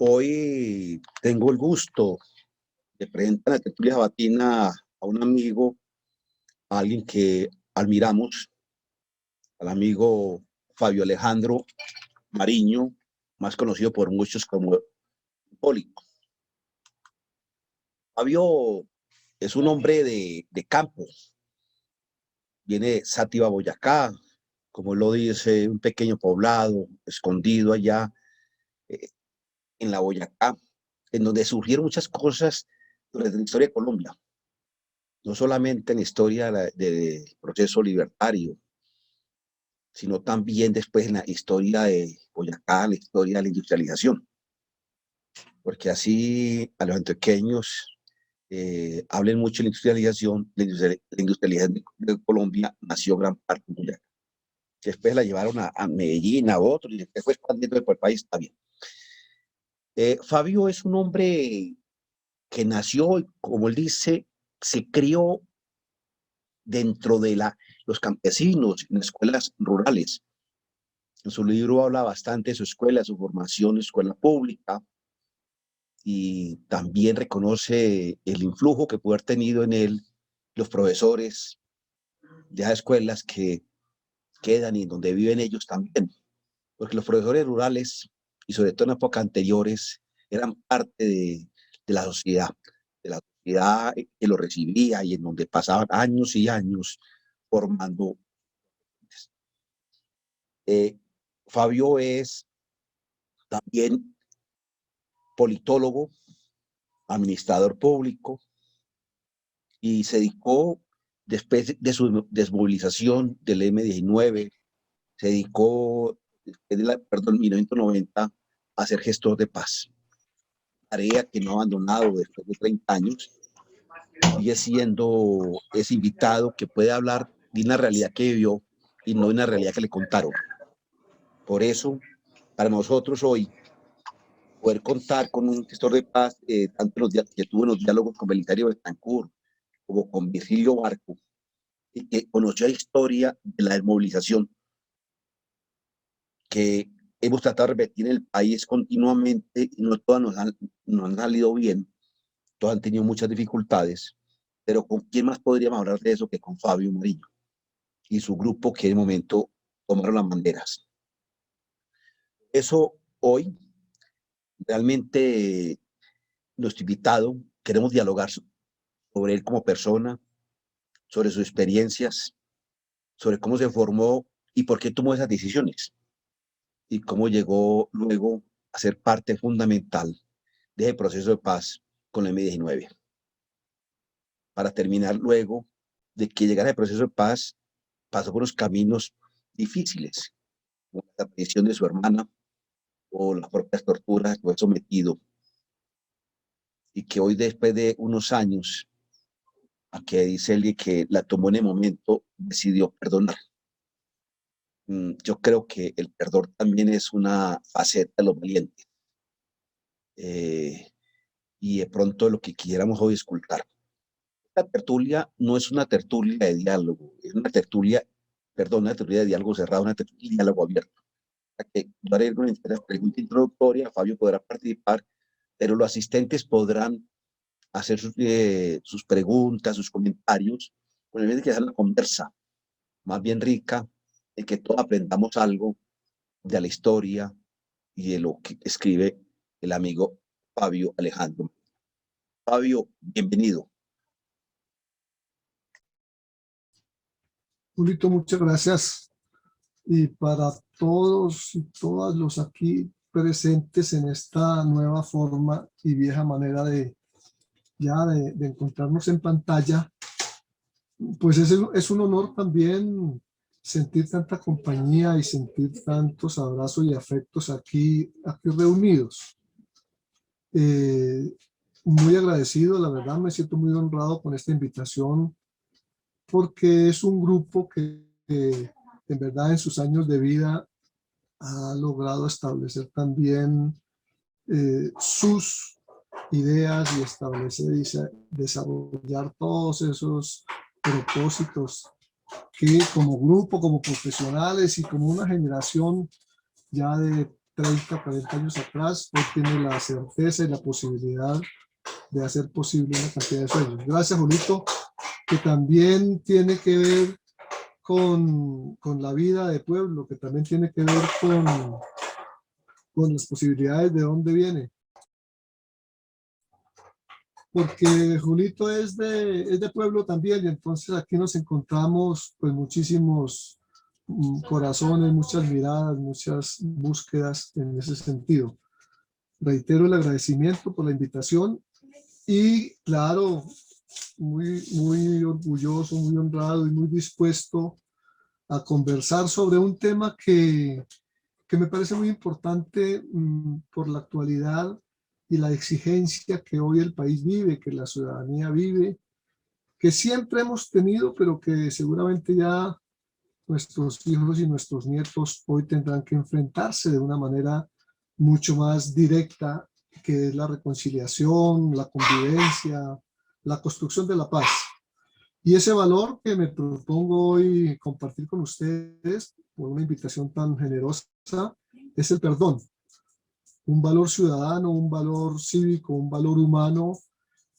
Hoy tengo el gusto de presentar en la tertulia sabatina a un amigo, a alguien que admiramos, al amigo Fabio Alejandro Mariño, más conocido por muchos como Hipólito. Fabio es un hombre de campo, viene de Sátiva, Boyacá, como lo dice, un pequeño poblado escondido allá eh, en la Boyacá, en donde surgieron muchas cosas durante la historia de Colombia, no solamente en la historia del proceso libertario, sino también después en la historia de Boyacá, la historia de la industrialización, porque así a los antioqueños hablen mucho de la industrialización, la industrialización de Colombia nació gran parte de Boyacá, que después la llevaron a Medellín, a otros, y después fue expandiendo por el país, está bien. Fabio es un hombre que nació, como él dice, se crió dentro de los campesinos, en escuelas rurales. En su libro habla bastante de su escuela, su formación, escuela pública, y también reconoce el influjo que puede haber tenido en él los profesores de las escuelas que quedan y donde viven ellos también, porque los profesores rurales, y sobre todo en épocas anteriores, eran parte de la sociedad que lo recibía y en donde pasaban años y años formando. Eh, Fabio es también politólogo, administrador público, y se dedicó, después de su desmovilización del M-19, se dedicó, perdón, en 1990, a ser gestor de paz. Tarea que no ha abandonado después de 30 años, sigue siendo ese invitado que puede hablar de una realidad que vivió y no de una realidad que le contaron. Por eso, para nosotros hoy, poder contar con un gestor de paz, tanto los que tuvo en los diálogos con Belisario Betancourt, como con Virgilio Barco, y que conoció la historia de la desmovilización que hemos tratado de repetir en el país continuamente, y no todas nos han salido bien, todas han tenido muchas dificultades, pero ¿con quién más podríamos hablar de eso que con Fabio Mariño y su grupo que en el momento tomaron las banderas? Eso hoy, realmente, nuestro invitado, queremos dialogar sobre él como persona, sobre sus experiencias, sobre cómo se formó y por qué tomó esas decisiones y cómo llegó luego a ser parte fundamental de ese proceso de paz con la M-19. Para terminar luego de que llegara el proceso de paz, pasó por unos caminos difíciles, como la desaparición de su hermana o las propias torturas que fue sometido, y que hoy, después de unos años, a que dice él que la tomó en el momento, decidió perdonar. Yo creo que el perdón también es una faceta de los valientes, y de pronto lo que quisiéramos hoy escuchar. La tertulia no es una tertulia de diálogo, es una tertulia, perdón, una tertulia de diálogo cerrado, una tertulia de diálogo abierto. Que yo haré una pregunta introductoria, Fabio podrá participar, pero los asistentes podrán hacer sus preguntas, sus comentarios, con el fin de que sea una conversa más bien rica, en que todos aprendamos algo de la historia y de lo que escribe el amigo Fabio Alejandro. Fabio, bienvenido. Julito, muchas gracias. Y para todos y todas los aquí presentes en esta nueva forma y vieja manera de encontrarnos en pantalla, pues es un honor también sentir tanta compañía y sentir tantos abrazos y afectos aquí reunidos. Muy agradecido, la verdad me siento muy honrado con esta invitación, porque es un grupo que en verdad en sus años de vida ha logrado establecer también sus ideas y establecer y desarrollar todos esos propósitos que como grupo, como profesionales y como una generación ya de 30, 40 años atrás, hoy tiene la certeza y la posibilidad de hacer posible una cantidad de sueños. Gracias, Julito, que también tiene que ver con la vida de pueblo, que también tiene que ver con las posibilidades de dónde viene. Porque Julito es de pueblo también, y entonces aquí nos encontramos pues muchísimos corazones, muchas miradas, muchas búsquedas en ese sentido. Reitero el agradecimiento por la invitación y claro, muy orgulloso, muy honrado y muy dispuesto a conversar sobre un tema que me parece muy importante por la actualidad y la exigencia que hoy el país vive, que la ciudadanía vive, que siempre hemos tenido, pero que seguramente ya nuestros hijos y nuestros nietos hoy tendrán que enfrentarse de una manera mucho más directa, que es la reconciliación, la convivencia, la construcción de la paz. Y ese valor que me propongo hoy compartir con ustedes, por una invitación tan generosa, es el perdón. Un valor ciudadano, un valor cívico, un valor humano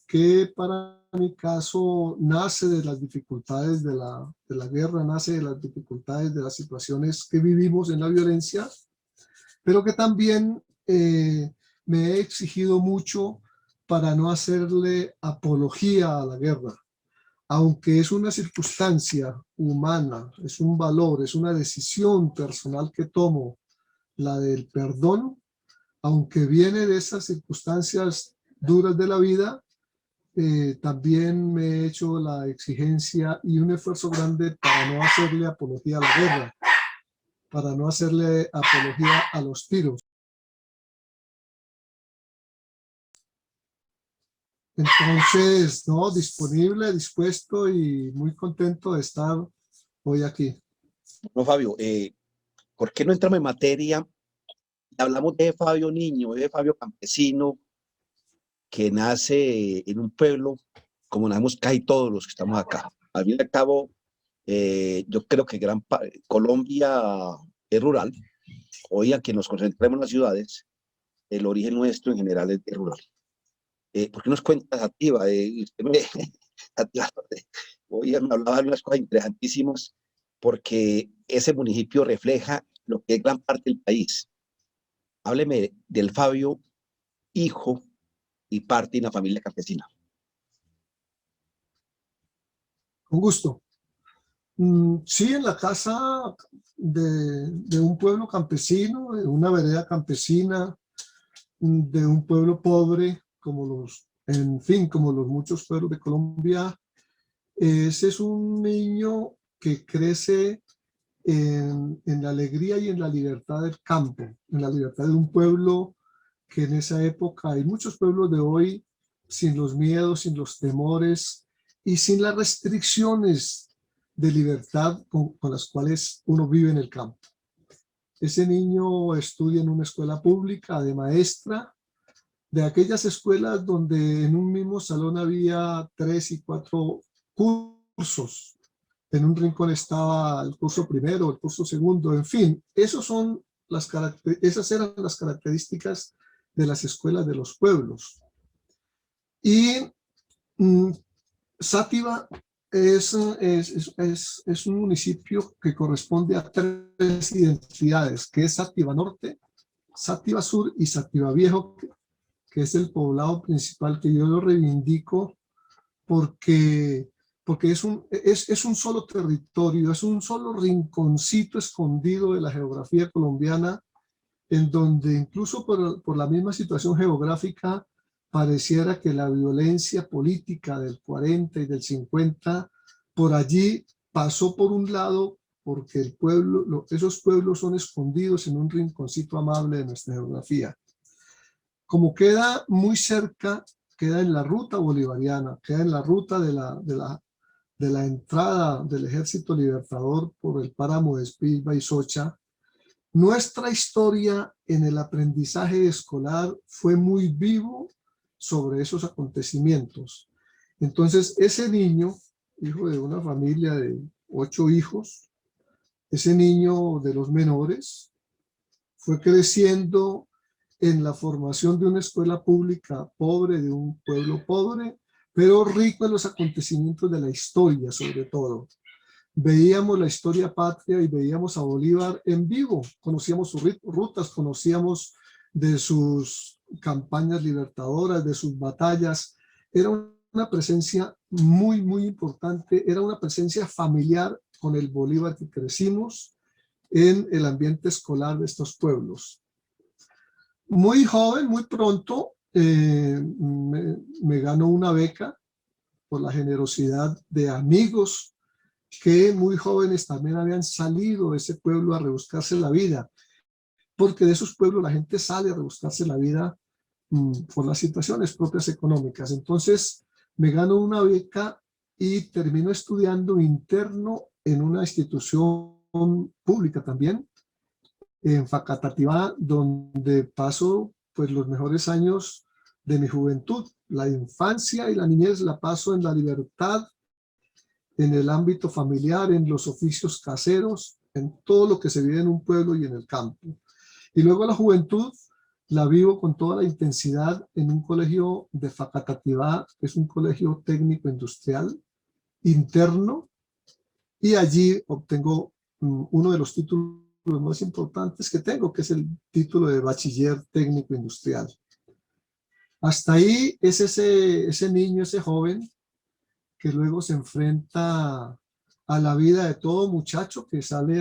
que para mi caso nace de las dificultades de la guerra, nace de las dificultades de las situaciones que vivimos en la violencia, pero que también me he exigido mucho para no hacerle apología a la guerra. Aunque es una circunstancia humana, es un valor, es una decisión personal que tomo, la del perdón, aunque viene de esas circunstancias duras de la vida, también me he hecho la exigencia y un esfuerzo grande para no hacerle apología a la guerra, para no hacerle apología a los tiros. Entonces, no, disponible, dispuesto y muy contento de estar hoy aquí. No, Fabio, ¿por qué no entramos en materia? Hablamos de Fabio niño, de Fabio campesino, que nace en un pueblo, como nacemos casi todos los que estamos acá. Al fin y al cabo, yo creo que Colombia es rural. Hoy, a que nos concentremos en las ciudades, el origen nuestro en general es rural. ¿Por qué nos cuentas, Ativa? Ativa, hoy me hablaba de unas cosas interesantísimas, porque ese municipio refleja lo que es gran parte del país. Hábleme del Fabio, hijo y parte de una familia campesina. Con gusto. Sí, en la casa de un pueblo campesino, de una vereda campesina, de un pueblo pobre, como en fin, como los muchos pueblos de Colombia. Ese es un niño que crece en la alegría y en la libertad del campo, en la libertad de un pueblo que en esa época, hay muchos pueblos de hoy, sin los miedos, sin los temores y sin las restricciones de libertad con las cuales uno vive en el campo. Ese niño estudia en una escuela pública de maestra, de aquellas escuelas donde en un mismo salón había 3 y 4 cursos. En un rincón estaba el curso primero, el curso segundo, en fin, esas eran las características de las escuelas de los pueblos. Y mm, Sátiva es un municipio que corresponde a 3 identidades, que es Sátiva Norte, Sátiva Sur y Sátiva Viejo, que es el poblado principal que yo lo reivindico porque, porque es un solo territorio, es un solo rinconcito escondido de la geografía colombiana, en donde incluso por la misma situación geográfica pareciera que la violencia política del 40 y del 50 por allí pasó por un lado, porque esos pueblos son escondidos en un rinconcito amable de nuestra geografía. Como queda muy cerca, queda en la ruta bolivariana, queda en la ruta de la entrada del Ejército Libertador por el páramo de Spilva y Socha, nuestra historia en el aprendizaje escolar fue muy vivo sobre esos acontecimientos. Entonces, ese niño, hijo de una familia de 8 hijos, ese niño de los menores, fue creciendo en la formación de una escuela pública pobre, de un pueblo pobre, pero rico en los acontecimientos de la historia, sobre todo. Veíamos la historia patria y veíamos a Bolívar en vivo, conocíamos sus rutas, conocíamos de sus campañas libertadoras, de sus batallas. Era una presencia muy, muy importante, era una presencia familiar con el Bolívar que crecimos en el ambiente escolar de estos pueblos. Muy joven, muy pronto, me ganó una beca por la generosidad de amigos que muy jóvenes también habían salido de ese pueblo a rebuscarse la vida, porque de esos pueblos la gente sale a rebuscarse la vida por las situaciones propias económicas. Entonces me ganó una beca y termino estudiando interno en una institución pública también, en Facatativá, donde paso pues los mejores años de mi juventud. La infancia y la niñez la paso en la libertad, en el ámbito familiar, en los oficios caseros, en todo lo que se vive en un pueblo y en el campo. Y luego la juventud la vivo con toda la intensidad en un colegio de Facatativá, que es un colegio técnico industrial interno, y allí obtengo uno de los títulos más importantes que tengo, que es el título de bachiller técnico industrial. Hasta ahí es ese niño, ese joven, que luego se enfrenta a la vida de todo muchacho que sale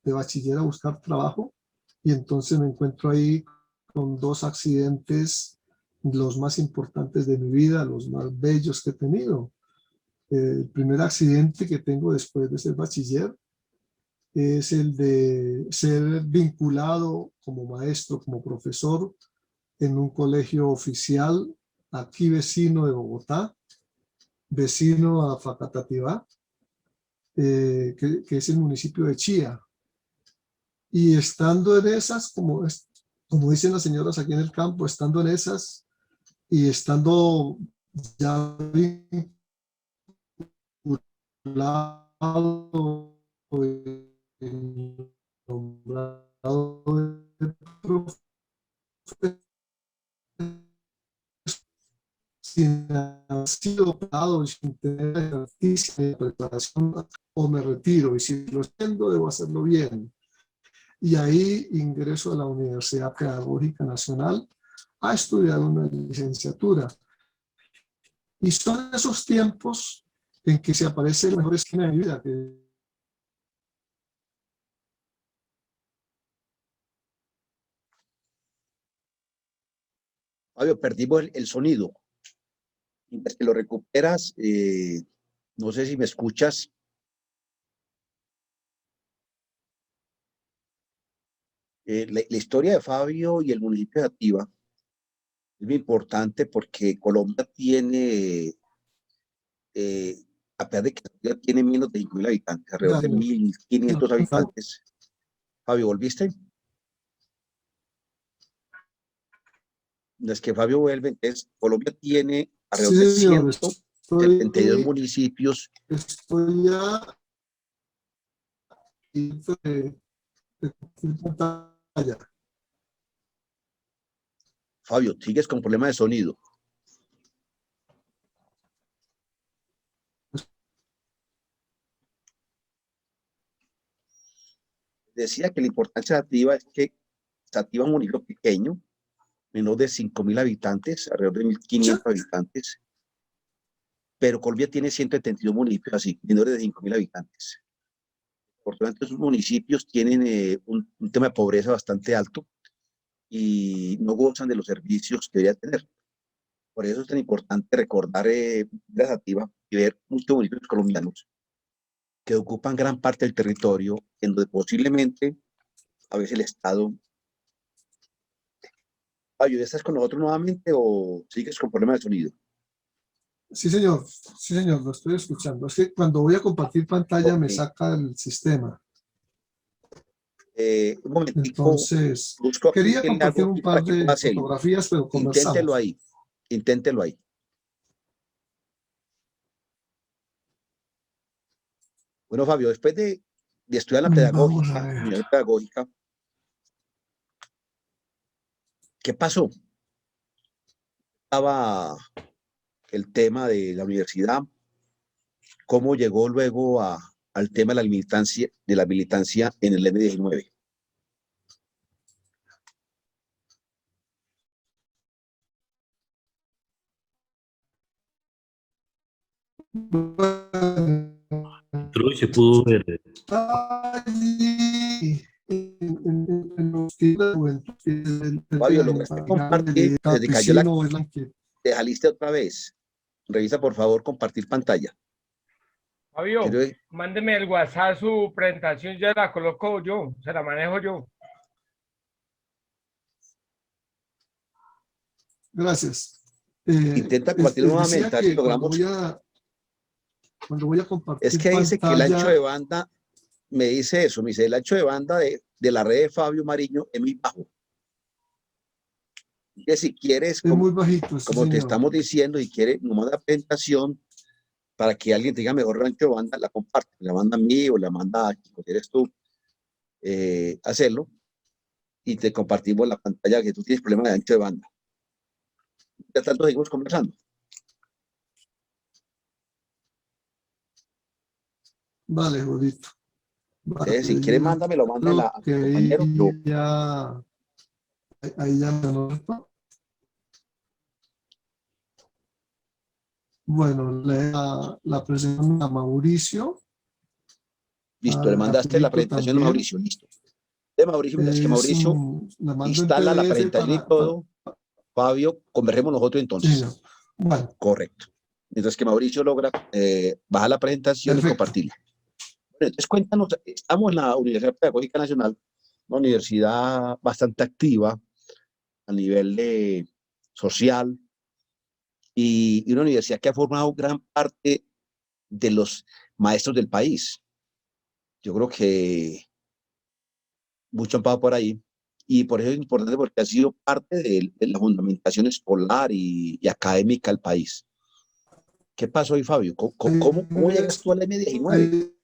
de bachiller a buscar trabajo, y entonces me encuentro ahí con 2 accidentes, los más importantes de mi vida, los más bellos que he tenido. El primer accidente que tengo después de ser bachiller es el de ser vinculado como maestro, como profesor en un colegio oficial aquí vecino de Bogotá, vecino a Facatativá, que es el municipio de Chía. Y estando en esas, como dicen las señoras aquí en el campo, estando en esas y estando ya vinculado, nombrado de profe, sin haber sido operado, sin tener experticia de preparación, o me retiro, y si lo haciendo debo hacerlo bien. y ahí ingreso a la Universidad Pedagógica Nacional a estudiar una licenciatura. Y son esos tiempos en que se aparece la mejor esquina de mi vida, que Fabio, perdimos el sonido. Mientras que lo recuperas, no sé si me escuchas. La historia de Fabio y el municipio de Ativa es muy importante porque Colombia tiene, eh, a pesar de que Ativa tiene menos de 5.000 habitantes, alrededor de ya, 1.500 habitantes. Fabio, ¿volviste? No es que Fabio vuelve, entonces Colombia tiene alrededor de sí, señor, 172 municipios. estoy ya de pantalla. Fabio, sigues con problema de sonido. Decía que la importancia de Ativa es que Ativa es un municipio pequeño, menos de 5.000 habitantes, alrededor de 1.500 habitantes, pero Colombia tiene 172 municipios así, menores de 5.000 habitantes. Por lo tanto, esos municipios tienen un tema de pobreza bastante alto y no gozan de los servicios que deberían tener. Por eso es tan importante recordar la Ativa y ver muchos municipios colombianos que ocupan gran parte del territorio en donde posiblemente a veces el Estado. Fabio, ¿estás con nosotros nuevamente o sigues con problemas de sonido? Sí, señor, lo estoy escuchando. Es que cuando voy a compartir pantalla Ok. me saca el sistema. Un momentico, Entonces, busco aquí quería qué le compartir hago un aquí para par que pueda de hacerlo. fotografías, pero Inténtelo conversamos. ahí, inténtelo ahí. Bueno, Fabio, después de estudiar la Vamos a pedagógica, ver. unidad pedagógica, ¿qué pasó? Estaba el tema de la universidad, cómo llegó luego al tema de la militancia en el M19. Entró y se pudo ver. Allí, en los tiempos de juventud, de Fabio, la ¿lograste infantile, compartir de desde que cayó la... campesino, es la que Te saliste otra vez. Revisa, por favor, compartir pantalla. Fabio, Quiero, mándeme el WhatsApp su presentación, ya la coloco yo, se la manejo yo. gracias. intenta compartirlo Decía nuevamente, a ver si que logramos. cuando voy a Es compartir que dice que el ancho pantalla, de banda, me dice eso, me dice, el ancho de banda de la red de Fabio Mariño es muy bajo. Que si quieres, es muy bajito, sí, como te señor. estamos diciendo, y quieres nomás la presentación para que alguien tenga mejor ancho de banda, la comparte, la manda a mí o la manda a quien quieres tú hacerlo y te compartimos la pantalla que tú tienes problema de ancho de banda. Ya tanto seguimos conversando. Vale, Judito. Vale, Entonces, si quieres, yo mándamelo, mándala creo a que tu compañero. Yo, ahí ya me anoto. Bueno, la presentación a Mauricio, listo, le a mandaste la Felito presentación a también. Mauricio, listo. De Mauricio, mientras que Mauricio La mando en instala la PDF presentación y todo, Fabio, conversemos nosotros sí, entonces. señor. Bueno, Correcto. Mientras que Mauricio logra bajar la presentación y perfecto. compartirla. Bueno, entonces cuéntanos, estamos en la Universidad Pedagógica Nacional, una universidad bastante activa a nivel social y una universidad que ha formado gran parte de los maestros del país. Yo creo que mucho han pasado por ahí y por eso es importante porque ha sido parte de la fundamentación escolar y académica del país. ¿Qué pasó ahí, Fabio? ¿Cómo llegas tú al M19? Ahí,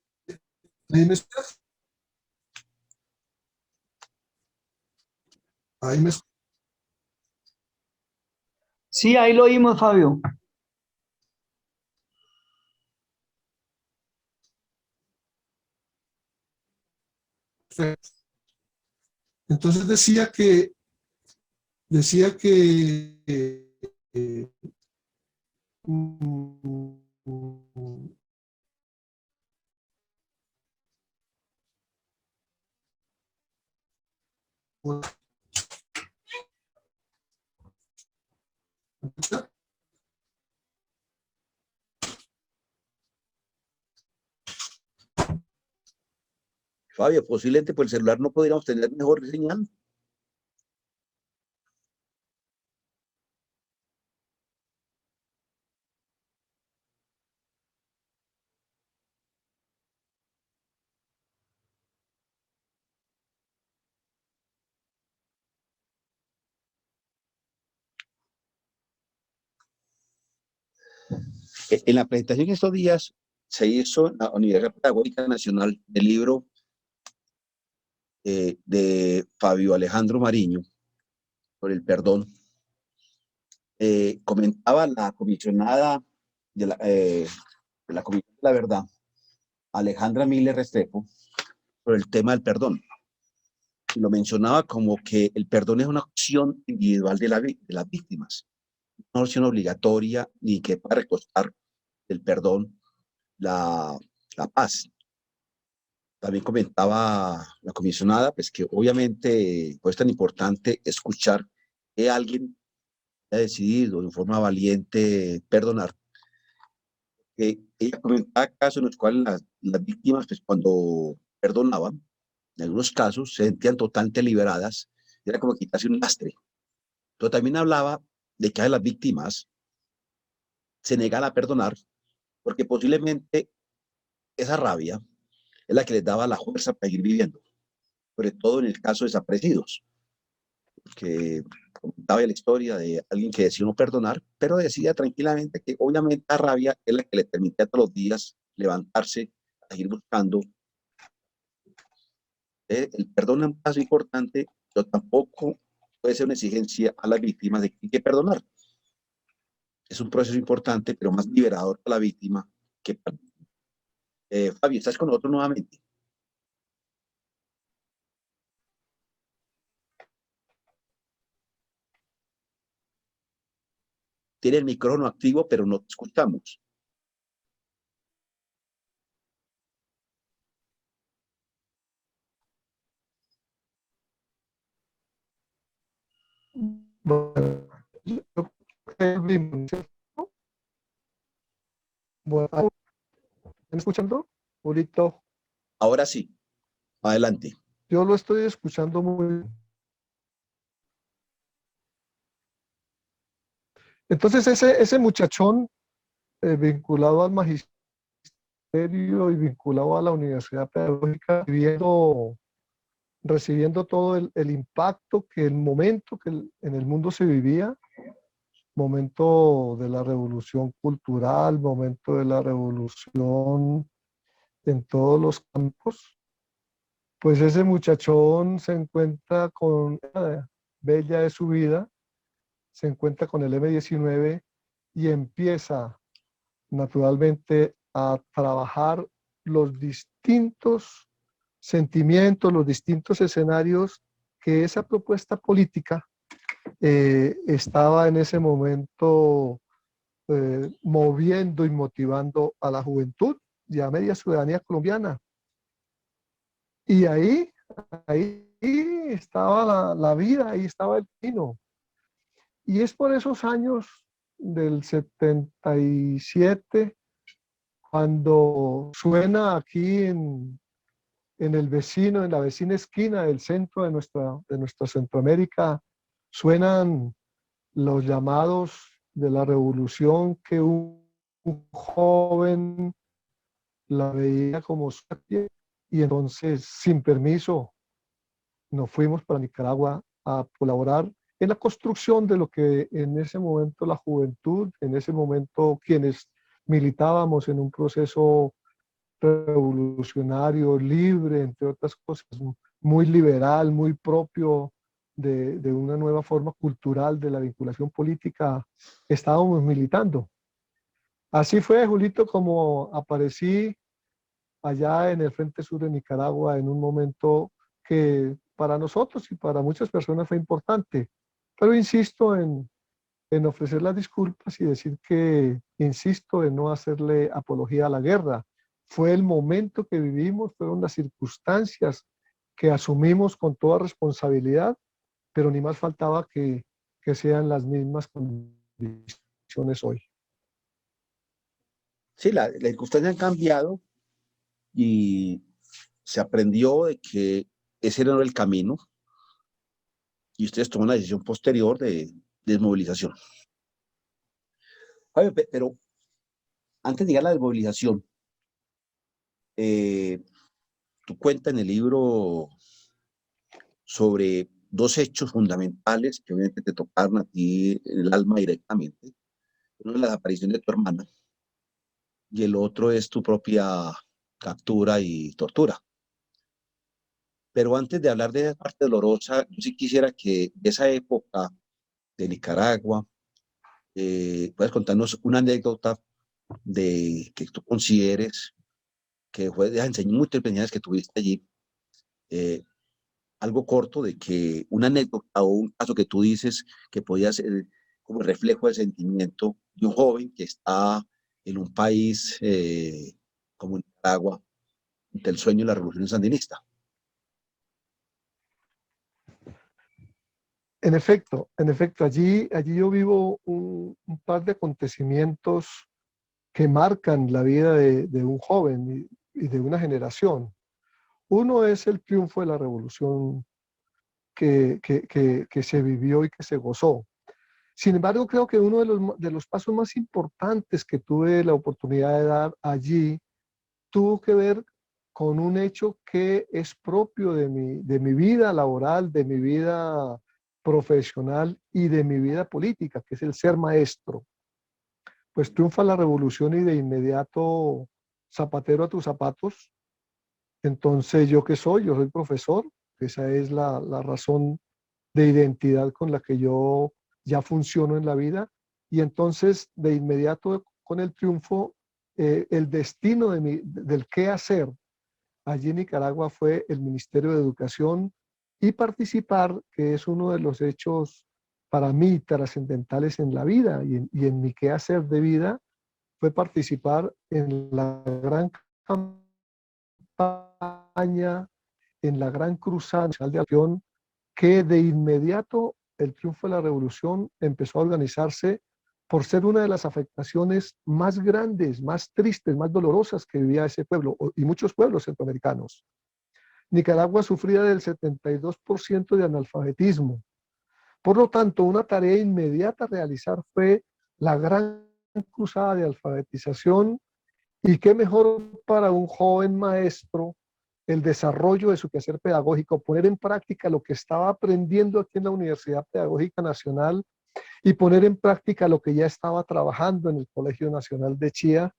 ahí me escuchas. Ahí me escuchas. Sí, ahí lo oímos, Fabio. Entonces decía que mm, Fabio, posiblemente por el celular no podríamos tener mejor señal. En la presentación estos días se hizo en la Universidad Pedagógica Nacional del libro de Fabio Alejandro Mariño por el perdón. Comentaba la comisionada de la Comisión de la Verdad, Alejandra Miller Restrepo, sobre el tema del perdón. Y lo mencionaba como que el perdón es una opción individual de las víctimas, una opción obligatoria ni que pueda recostar el perdón la paz. También comentaba la comisionada, pues que obviamente pues, es tan importante escuchar que alguien ha decidido de forma valiente perdonar. Ella comentaba casos en los cuales las víctimas, pues cuando perdonaban, en algunos casos se sentían totalmente liberadas, era como quitarse un lastre. Pero también hablaba de que a las víctimas se negan a perdonar porque posiblemente esa rabia es la que les daba la fuerza para seguir viviendo, sobre todo en el caso de desaparecidos, que contaba la historia de alguien que decidió no perdonar, pero decía tranquilamente que obviamente la rabia es la que le permitía todos los días levantarse, a seguir buscando. El perdón es un paso importante, pero tampoco puede ser una exigencia a las víctimas de que hay que perdonar. Es un proceso importante, pero más liberador para la víctima que para... Fabi, ¿estás con nosotros nuevamente? Tiene el micrófono activo, pero no te escuchamos. bueno, yo creo que vimos, ¿cierto? Bueno, ¿están escuchando? Ahorita Ahora sí, adelante. yo lo estoy escuchando muy bien. Entonces ese muchachón vinculado al magisterio y vinculado a la Universidad Pedagógica, recibiendo todo el impacto que el momento que en el mundo se vivía, momento de la revolución cultural, momento de la revolución en todos los campos, pues ese muchachón se encuentra con la bella de su vida, se encuentra con el M-19 y empieza naturalmente a trabajar los distintos sentimientos, los distintos escenarios que esa propuesta política estaba en ese momento moviendo y motivando a la juventud y a media ciudadanía colombiana. Y ahí estaba la vida, ahí estaba el camino. Y es por esos años del 77 cuando suena aquí en el vecino, en la vecina esquina del centro de nuestra Centroamérica, suenan los llamados de la revolución que un joven la veía como suerte y entonces sin permiso nos fuimos para Nicaragua a colaborar en la construcción de lo que en ese momento la juventud, en ese momento quienes militábamos en un proceso revolucionario, libre, entre otras cosas, muy liberal, muy propio de una nueva forma cultural de la vinculación política, estábamos militando. Así fue, Julito, como aparecí allá en el Frente Sur de Nicaragua en un momento que para nosotros y para muchas personas fue importante. Pero insisto en ofrecer las disculpas y decir que insisto en no hacerle apología a la guerra. Fue el momento que vivimos, fueron las circunstancias que asumimos con toda responsabilidad, pero ni más faltaba que sean las mismas condiciones hoy. Sí, las circunstancias han cambiado y se aprendió de que ese no era el camino y ustedes toman una decisión posterior de desmovilización. Fabio, pero antes de llegar a la desmovilización, tú cuentas en el libro sobre dos hechos fundamentales que obviamente te tocaron a ti en el alma directamente. Uno es la desaparición de tu hermana y el otro es tu propia captura y tortura. Pero antes de hablar de esa parte dolorosa, yo sí quisiera que de esa época de Nicaragua, puedas contarnos una anécdota de que tú consideres que fue de las muchas experiencias que tuviste allí, eh, algo corto de que una anécdota o un caso que tú dices que podía ser como reflejo del sentimiento de un joven que está en un país como Nicaragua, ante el sueño de la revolución sandinista. En efecto, allí yo vivo un par de acontecimientos que marcan la vida de un joven y de una generación. Uno es el triunfo de la revolución que se vivió y que se gozó. Sin embargo, creo que uno de los pasos más importantes que tuve la oportunidad de dar allí tuvo que ver con un hecho que es propio de mi vida laboral, de mi vida profesional y de mi vida política, que es el ser maestro. Pues triunfa la revolución y de inmediato zapatero a tus zapatos. Entonces, ¿yo qué soy? Yo soy profesor. Esa es la razón de identidad con la que yo ya funciono en la vida. Y entonces, de inmediato con el triunfo, el destino del qué hacer allí en Nicaragua fue el Ministerio de Educación y participar, que es uno de los hechos para mí trascendentales en la vida y en mi qué hacer de vida, fue participar en la gran campaña, en la gran cruzada nacional de acción, que de inmediato el triunfo de la revolución empezó a organizarse por ser una de las afectaciones más grandes, más tristes, más dolorosas que vivía ese pueblo y muchos pueblos centroamericanos. Nicaragua sufría del 72% de analfabetismo. Por lo tanto, una tarea inmediata a realizar fue la gran cruzada de alfabetización y qué mejor para un joven maestro el desarrollo de su quehacer pedagógico, poner en práctica lo que estaba aprendiendo aquí en la Universidad Pedagógica Nacional y poner en práctica lo que ya estaba trabajando en el Colegio Nacional de Chía.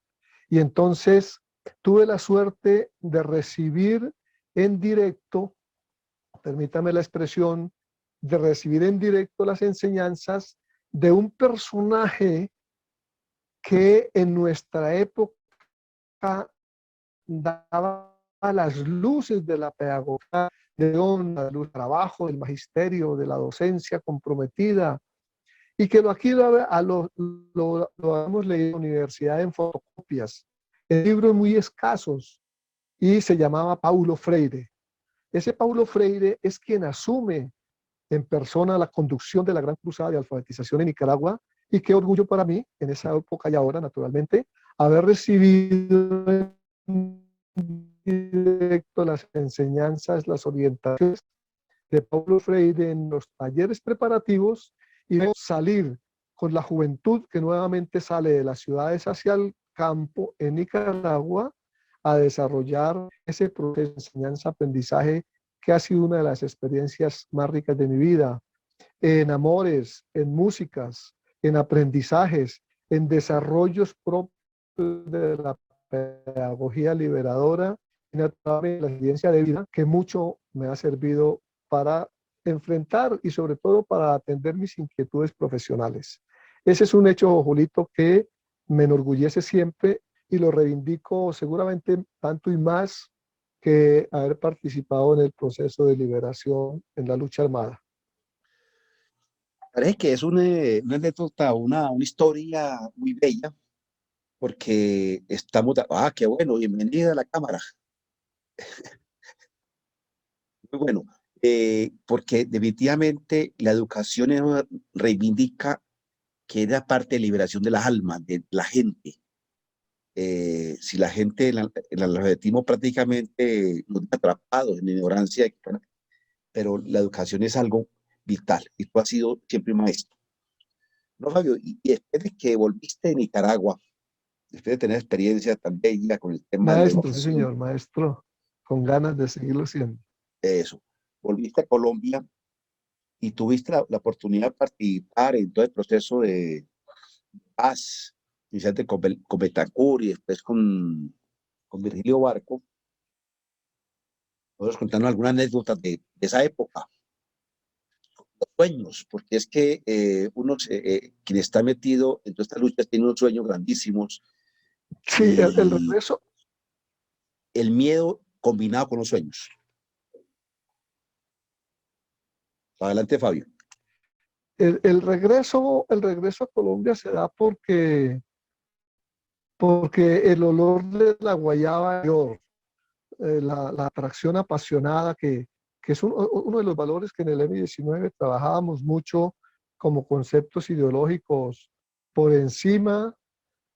Y entonces tuve la suerte de recibir en directo, permítame la expresión, de recibir en directo las enseñanzas de un personaje que en nuestra época daba las luces de la pedagogía, del trabajo, del magisterio, de la docencia comprometida, y que aquí lo hemos leído en la universidad en fotocopias, en libros muy escasos, y se llamaba Paulo Freire. Ese Paulo Freire es quien asume en persona la conducción de la gran cruzada de alfabetización en Nicaragua, y qué orgullo para mí, en esa época y ahora, naturalmente, haber recibido en directo las enseñanzas, las orientaciones de Paulo Freire en los talleres preparativos y salir con la juventud que nuevamente sale de las ciudades hacia el campo en Nicaragua a desarrollar ese proceso de enseñanza-aprendizaje que ha sido una de las experiencias más ricas de mi vida, en amores, en músicas, en aprendizajes, en desarrollos propios de la pedagogía liberadora, en la experiencia de vida que mucho me ha servido para enfrentar y sobre todo para atender mis inquietudes profesionales. Ese es un hecho, Julito, que me enorgullece siempre y lo reivindico seguramente tanto y más que haber participado en el proceso de liberación en la lucha armada. Parece que es una anécdota, una historia muy bella, porque estamos, qué bueno, bienvenida a la cámara, muy bueno, porque definitivamente la educación reivindica que era parte de liberación de las almas, de la gente. Si la gente, el analfabetismo prácticamente nos deja atrapados en la ignorancia, pero la educación es algo vital y tú has sido siempre maestro. No, Fabio, y después de que volviste de Nicaragua, después de tener experiencia tan bella con el tema de la Maestro, sí educación, señor, maestro, con ganas de seguirlo siendo. eso, volviste a Colombia y tuviste la oportunidad de participar en todo el proceso de paz, inicialmente con Betancourt y después con Virgilio Barco. Podemos contarnos alguna anécdota de esa época, los sueños, porque es que quien está metido en toda esta lucha tiene unos sueños grandísimos Sí, el y regreso, el miedo combinado con los sueños. Adelante, Fabio. el regreso a Colombia se da porque el olor de la guayaba, la atracción apasionada que es uno de los valores que en el M19 trabajábamos mucho como conceptos ideológicos por encima,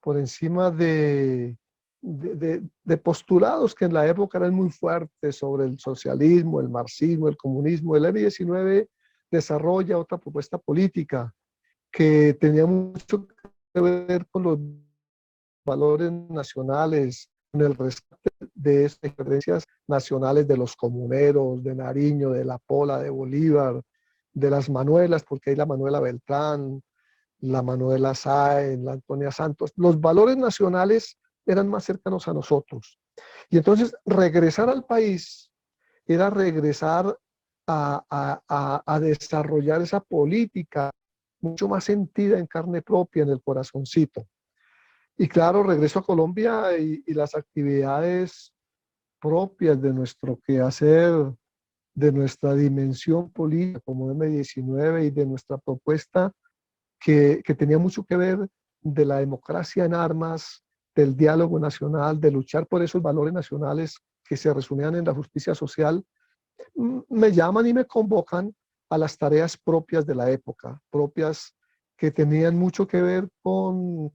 por encima de postulados que en la época eran muy fuertes sobre el socialismo, el marxismo, el comunismo. El M19 desarrolla otra propuesta política que tenía mucho que ver con los valores nacionales, con el rescate de esas diferencias nacionales de los comuneros, de Nariño, de La Pola, de Bolívar, de las Manuelas, porque hay la Manuela Beltrán, la Manuela Sáenz, la Antonia Santos. Los valores nacionales eran más cercanos a nosotros. Y entonces regresar al país era regresar a desarrollar esa política mucho más sentida en carne propia, en el corazoncito. Y claro, regreso a Colombia y las actividades propias de nuestro quehacer, de nuestra dimensión política como M19 y de nuestra propuesta que tenía mucho que ver de la democracia en armas, del diálogo nacional, de luchar por esos valores nacionales que se resumían en la justicia social, me llaman y me convocan a las tareas propias de la época, propias que tenían mucho que ver con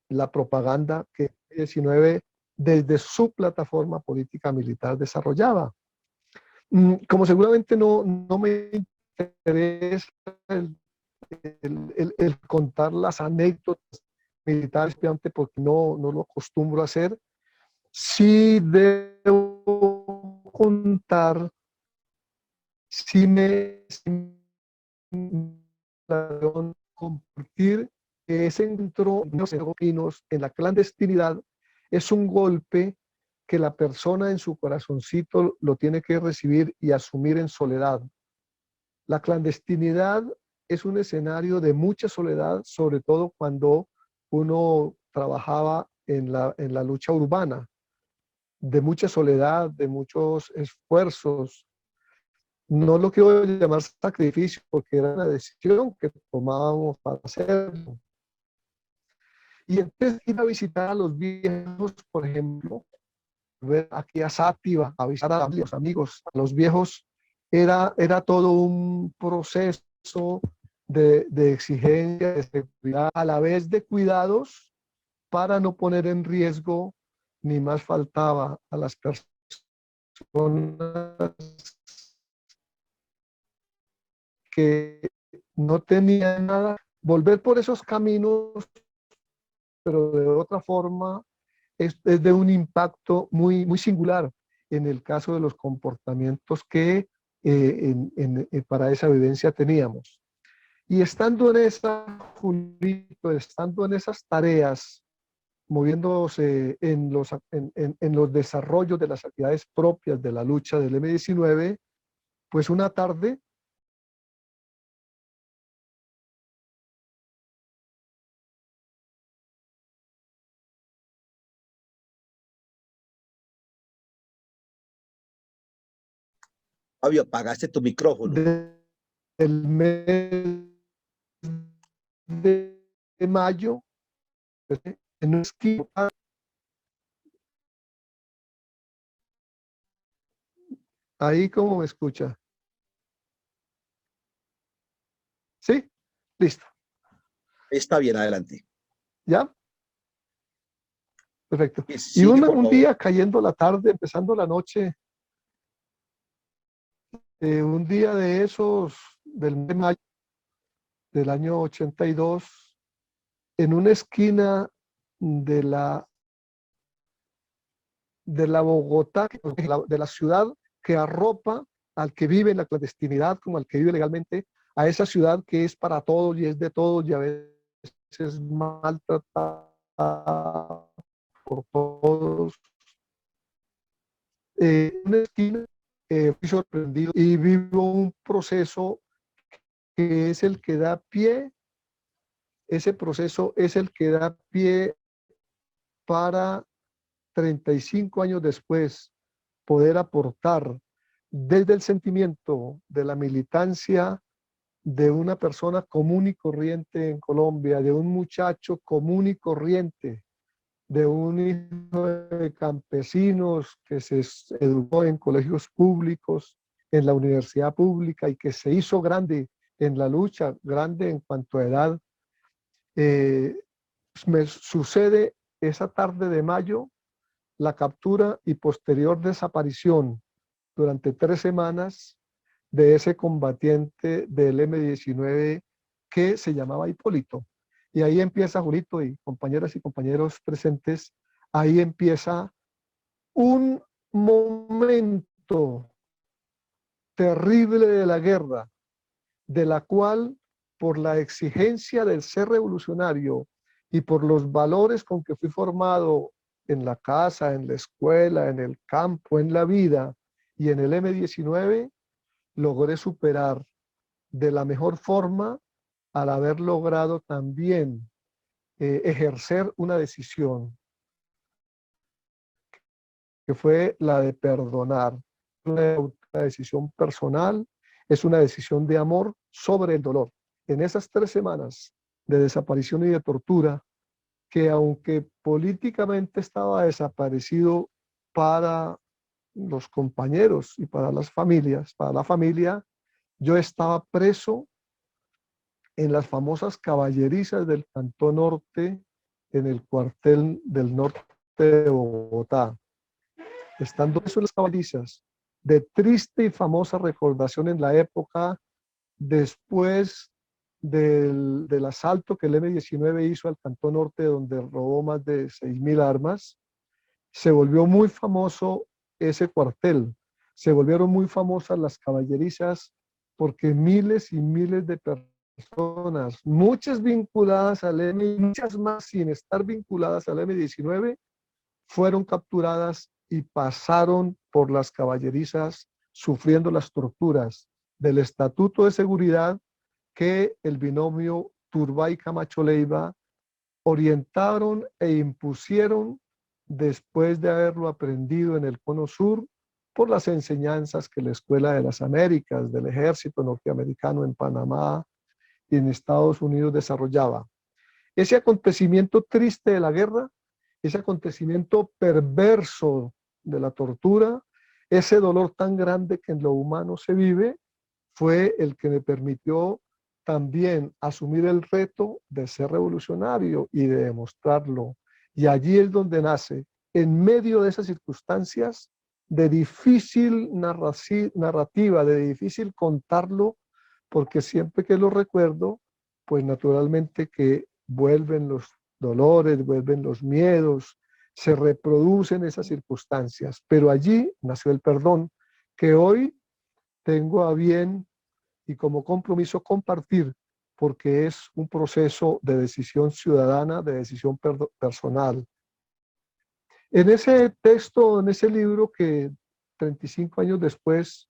la propaganda que el 19 desde su plataforma política militar desarrollaba. Como seguramente no me interesa el contar las anécdotas militares, porque no lo acostumbro a hacer, sí debo contar, sí compartir que ese encuentro en la clandestinidad es un golpe que la persona en su corazoncito lo tiene que recibir y asumir en soledad. La clandestinidad es un escenario de mucha soledad, sobre todo cuando uno trabajaba en la lucha urbana, de mucha soledad, de muchos esfuerzos. No lo quiero llamar sacrificio porque era una decisión que tomábamos para hacerlo. Y entonces ir a visitar a los viejos, por ejemplo, ver aquí a Sátiva, a visitar a los amigos, a los viejos, era todo un proceso de exigencia, de seguridad, a la vez de cuidados para no poner en riesgo, ni más faltaba, a las personas que no tenían nada. Volver por esos caminos, pero de otra forma, es de un impacto muy singular en el caso de los comportamientos que para esa vivencia teníamos. Y estando en esa, Julito, estando en esas tareas, moviéndose en los desarrollos de las actividades propias de la lucha del M19, pues una tarde Fabio, apagaste tu micrófono. del mes de mayo, en una esquina. Ahí, ¿cómo me escucha? ¿Sí? Listo. Está bien, adelante. ¿Ya? Perfecto. Y Sigue, por un favor. día cayendo la tarde, empezando la noche, un día de esos del mes de mayo del año 82, en una esquina de la Bogotá, de la ciudad que arropa al que vive en la clandestinidad como al que vive legalmente, a esa ciudad que es para todos y es de todos y a veces maltratada por todos. En una esquina fui sorprendido y vivo un proceso que es el que da pie, ese proceso es el que da pie para 35 años después poder aportar desde el sentimiento de la militancia de una persona común y corriente en Colombia, de un muchacho común y corriente, de un hijo de campesinos que se educó en colegios públicos, en la universidad pública y que se hizo grande en la lucha, grande en cuanto a edad. Me sucede esa tarde de mayo la captura y posterior desaparición durante 3 semanas de ese combatiente del M-19 que se llamaba Hipólito. Y ahí empieza, Julito y compañeras y compañeros presentes, ahí empieza un momento terrible de la guerra, de la cual, por la exigencia del ser revolucionario y por los valores con que fui formado en la casa, en la escuela, en el campo, en la vida y en el M-19, logré superar de la mejor forma al haber logrado también ejercer una decisión que fue la de perdonar. Una decisión personal, es una decisión de amor sobre el dolor. En esas 3 semanas de desaparición y de tortura, que aunque políticamente estaba desaparecido para los compañeros y para las familias, para la familia, yo estaba preso en las famosas caballerizas del Cantón Norte, en el cuartel del norte de Bogotá. Estando preso en las caballerizas, de triste y famosa recordación en la época, después del asalto que el M-19 hizo al Cantón Norte, donde robó más de 6.000 armas, se volvió muy famoso ese cuartel, se volvieron muy famosas las caballerizas porque miles y miles de personas, muchas vinculadas al M, muchas más sin estar vinculadas al M-19, fueron capturadas y pasaron por las caballerizas sufriendo las torturas del Estatuto de Seguridad que el binomio Turbay Camacho Leiva orientaron e impusieron después de haberlo aprendido en el Cono Sur por las enseñanzas que la Escuela de las Américas del Ejército Norteamericano en Panamá y en Estados Unidos desarrollaba. Ese acontecimiento triste de la guerra, ese acontecimiento perverso de la tortura, ese dolor tan grande que en lo humano se vive, fue el que me permitió también asumir el reto de ser revolucionario y de demostrarlo. Y allí es donde nace, en medio de esas circunstancias de difícil narrativa, de difícil contarlo, porque siempre que lo recuerdo, pues naturalmente que vuelven los dolores, vuelven los miedos, se reproducen esas circunstancias. Pero allí nació el perdón, que hoy tengo a bien y como compromiso compartir, porque es un proceso de decisión ciudadana, de decisión personal. En ese texto, en ese libro que 35 años después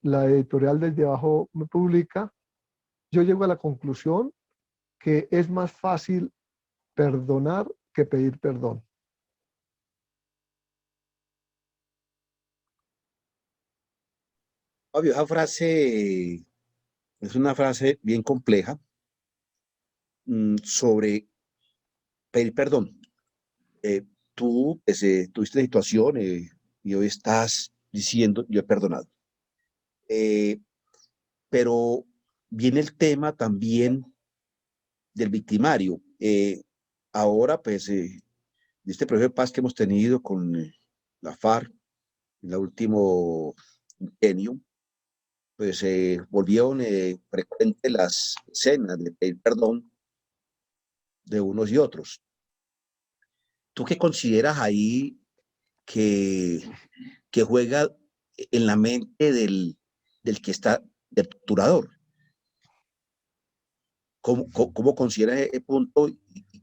la editorial Desde Abajo me publica, yo llego a la conclusión que es más fácil perdonar que pedir perdón. Fabio, esa frase es una frase bien compleja sobre pedir perdón. Tú tuviste situación y hoy estás diciendo, yo he perdonado. Eh, pero viene el tema también del victimario. Ahora, pues, de este proceso de paz que hemos tenido con la FARC en el último año, pues volvieron frecuentes las escenas de pedir perdón de unos y otros. ¿Tú qué consideras ahí que, que juega en la mente del que está, del torturador? ¿Cómo consideras ese punto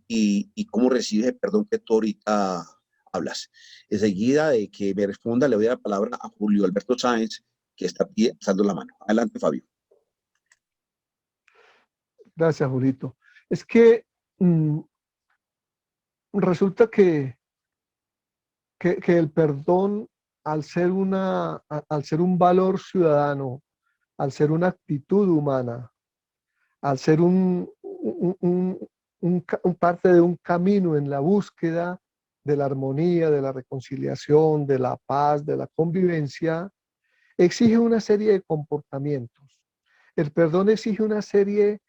y cómo recibes el perdón que tú ahorita hablas? Enseguida de que me responda, le doy la palabra a Julio Alberto Sáenz, que está alzando la mano. Adelante, Fabio. Gracias, Julito. Es que mm, resulta que el perdón, al ser un valor ciudadano, al ser una actitud humana, al ser un parte de un camino en la búsqueda de la armonía, de la reconciliación, de la paz, de la convivencia, exige una serie de comportamientos. El perdón exige una serie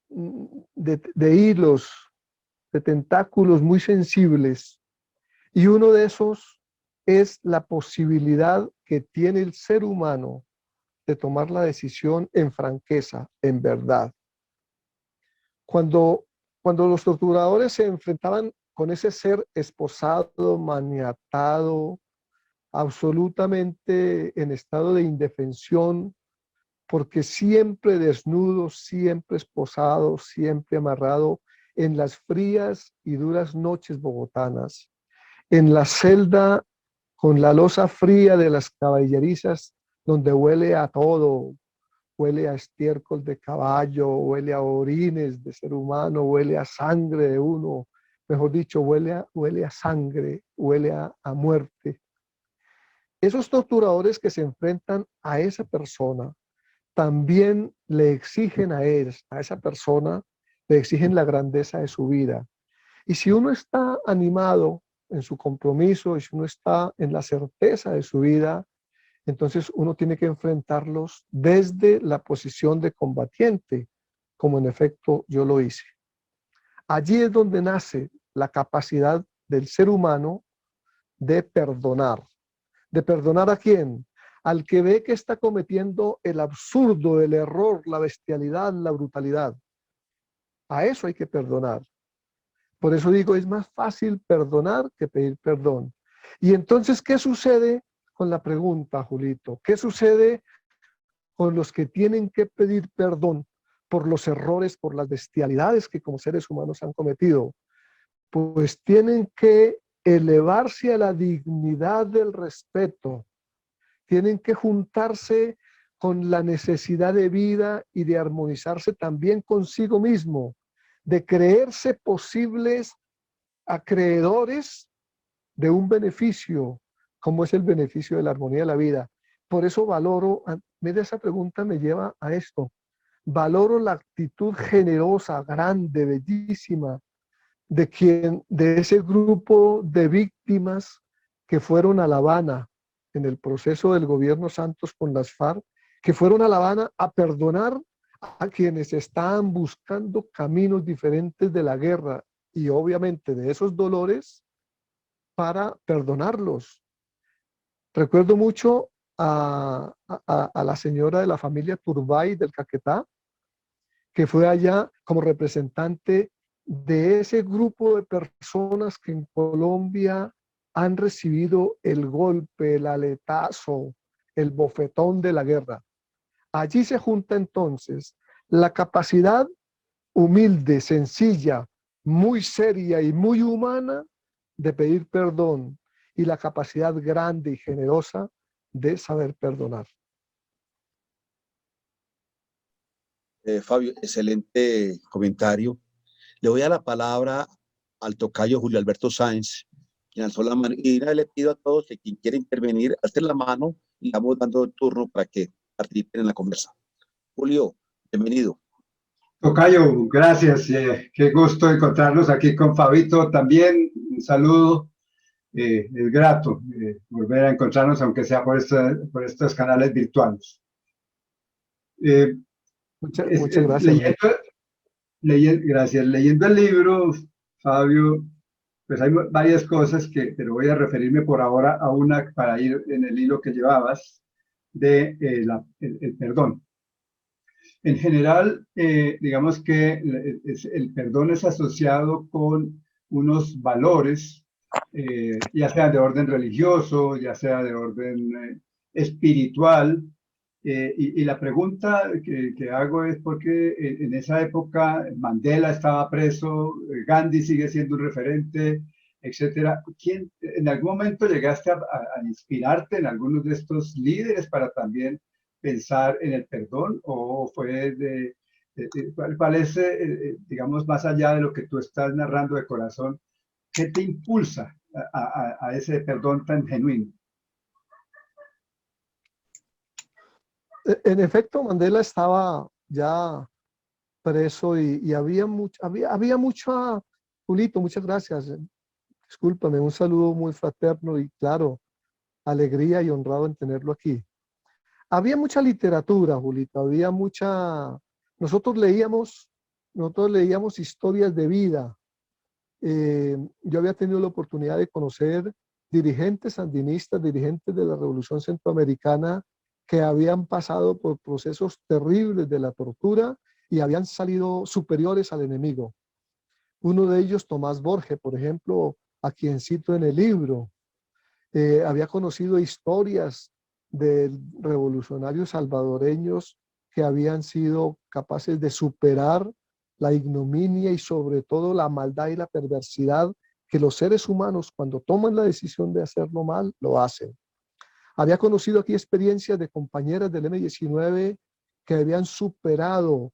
de hilos, de tentáculos muy sensibles, y uno de esos es la posibilidad que tiene el ser humano de tomar la decisión en franqueza, en verdad. Cuando, cuando los torturadores se enfrentaban con ese ser esposado, maniatado, absolutamente en estado de indefensión, porque siempre desnudo, siempre esposado, siempre amarrado en las frías y duras noches bogotanas, en la celda con la losa fría de las caballerizas, donde huele a todo, huele a estiércol de caballo, huele a orines de ser humano, huele a sangre de uno, mejor dicho, huele a sangre, huele a muerte. Esos torturadores que se enfrentan a esa persona también le exigen a él, a esa persona, le exigen la grandeza de su vida. Y si uno está animado en su compromiso y si uno está en la certeza de su vida, entonces uno tiene que enfrentarlos desde la posición de combatiente, como en efecto yo lo hice. Allí es donde nace la capacidad del ser humano de perdonar. ¿De perdonar a quién? Al que ve que está cometiendo el absurdo, el error, la bestialidad, la brutalidad. A eso hay que perdonar. Por eso digo, es más fácil perdonar que pedir perdón. Y entonces, ¿qué sucede con la pregunta, Julito? ¿Qué sucede con los que tienen que pedir perdón por los errores, por las bestialidades que como seres humanos han cometido? Pues tienen que elevarse a la dignidad del respeto, tienen que juntarse con la necesidad de vida y de armonizarse también consigo mismo, de creerse posibles acreedores de un beneficio, como es el beneficio de la armonía de la vida. Por eso valoro, mira, esa pregunta me lleva a esto, valoro la actitud generosa, grande, bellísima, de ese grupo de víctimas que fueron a La Habana en el proceso del gobierno Santos con las FARC, que fueron a La Habana a perdonar a quienes estaban buscando caminos diferentes de la guerra y obviamente de esos dolores para perdonarlos. Recuerdo mucho a la señora de la familia Turbay del Caquetá, que fue allá como representante de ese grupo de personas que en Colombia han recibido el golpe, el aletazo, el bofetón de la guerra. Allí se junta entonces la capacidad humilde, sencilla, muy seria y muy humana de pedir perdón y la capacidad grande y generosa de saber perdonar. Fabio, excelente comentario. Le voy a la palabra al tocayo Julio Alberto Sáenz, quien alzó la mano. Y le pido a todos que quien quiera intervenir, alce la mano y vamos dando el turno para que participen en la conversa. Julio, bienvenido. Tocayo, gracias. Qué gusto encontrarnos aquí con Fabito también. Un saludo. Es grato volver a encontrarnos, aunque sea por estos canales virtuales. Muchas gracias. Gracias. Leyendo el libro, Fabio, pues hay varias cosas pero voy a referirme por ahora a una para ir en el hilo que llevabas de el perdón. En general, digamos que el perdón es asociado con unos valores, ya sea de orden religioso, ya sea de orden espiritual. Y la pregunta que hago es por qué en esa época Mandela estaba preso, Gandhi sigue siendo un referente, etcétera. ¿En algún momento llegaste a inspirarte en algunos de estos líderes para también pensar en el perdón, o fue cuál es, digamos, más allá de lo que tú estás narrando de corazón, qué te impulsa a ese perdón tan genuino? En efecto, Mandela estaba ya preso y había mucha, Julito, muchas gracias. Discúlpame, un saludo muy fraterno y claro, alegría y honrado en tenerlo aquí. Había mucha literatura, Julito, nosotros leíamos historias de vida. Yo había tenido la oportunidad de conocer dirigentes sandinistas, dirigentes de la Revolución Centroamericana que habían pasado por procesos terribles de la tortura y habían salido superiores al enemigo. Uno de ellos, Tomás Borges, por ejemplo, a quien cito en el libro, había conocido historias de revolucionarios salvadoreños que habían sido capaces de superar la ignominia y sobre todo la maldad y la perversidad que los seres humanos cuando toman la decisión de hacerlo mal, lo hacen. Había conocido aquí experiencias de compañeras del M-19 que habían superado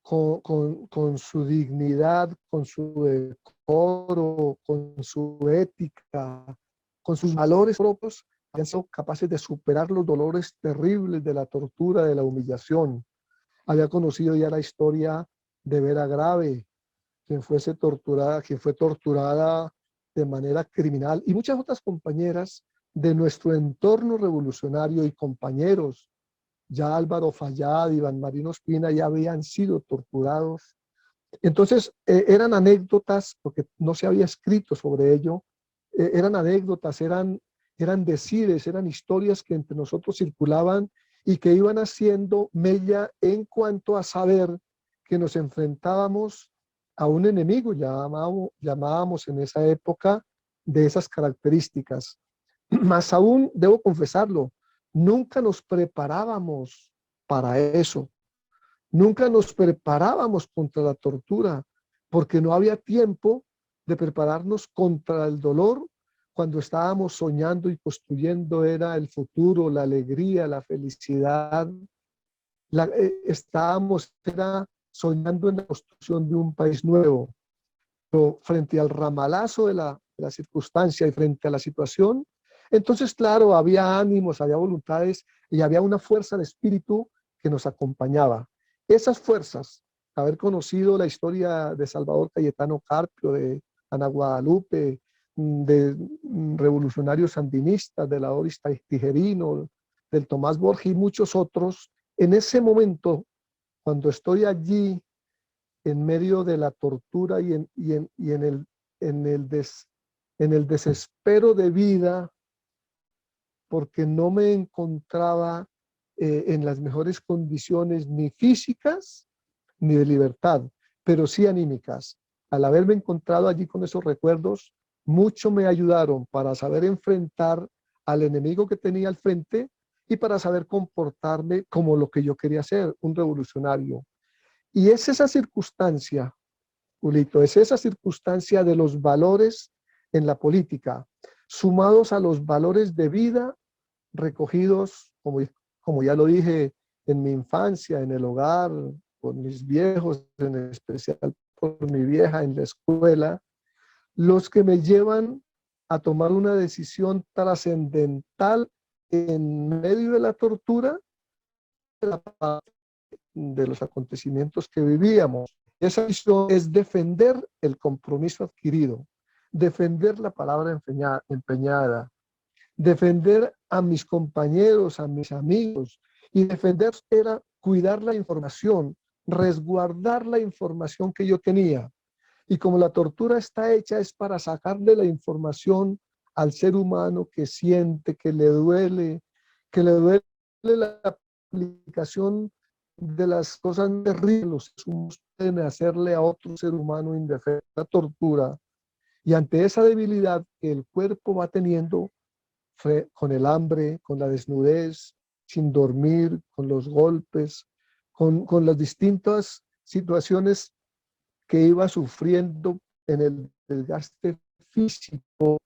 con su dignidad, con su decoro, con su ética, con sus valores propios, habían sido capaces de superar los dolores terribles de la tortura, de la humillación. Había conocido ya la historia de Vera Grave, quien fue torturada de manera criminal, y muchas otras compañeras de nuestro entorno revolucionario y compañeros. Ya Álvaro Fayad, Iván Marino Espina ya habían sido torturados. Entonces, eran anécdotas, porque no se había escrito sobre ello, eran anécdotas, eran decires, eran historias que entre nosotros circulaban y que iban haciendo mella en cuanto a saber que nos enfrentábamos a un enemigo, llamábamos en esa época, de esas características. Más aún, debo confesarlo, nunca nos preparábamos para eso. Nunca nos preparábamos contra la tortura, porque no había tiempo de prepararnos contra el dolor cuando estábamos soñando y construyendo era el futuro, la alegría, la felicidad. Estábamos soñando en la construcción de un país nuevo. Pero frente al ramalazo de la circunstancia y frente a la situación, entonces, claro, había ánimos, había voluntades y había una fuerza de espíritu que nos acompañaba. Esas fuerzas, haber conocido la historia de Salvador Cayetano Carpio, de Ana Guadalupe, de revolucionarios sandinistas, de la Doris Tijerino, del Tomás Borges y muchos otros, en ese momento, cuando estoy allí en medio de la tortura y en el desespero de vida, porque no me encontraba en las mejores condiciones ni físicas ni de libertad, pero sí anímicas. Al haberme encontrado allí con esos recuerdos, mucho me ayudaron para saber enfrentar al enemigo que tenía al frente y para saber comportarme como lo que yo quería ser, un revolucionario. Y es esa circunstancia, Julito, es esa circunstancia de los valores en la política, sumados a los valores de vida recogidos, como ya lo dije, en mi infancia, en el hogar, por mis viejos, en especial por mi vieja en la escuela, los que me llevan a tomar una decisión trascendental en medio de la tortura la parte de los acontecimientos que vivíamos. Esa visión es defender el compromiso adquirido, defender la palabra empeñada, defender a mis compañeros, a mis amigos, y defender era cuidar la información, resguardar la información que yo tenía. Y como la tortura está hecha es para sacarle la información al ser humano que siente, que le duele la aplicación de las cosas terribles que los humanos pueden hacerle a otro ser humano indefenso, la tortura. Y ante esa debilidad que el cuerpo va teniendo, con el hambre, con la desnudez, sin dormir, con los golpes, con las distintas situaciones que iba sufriendo en el desgaste físico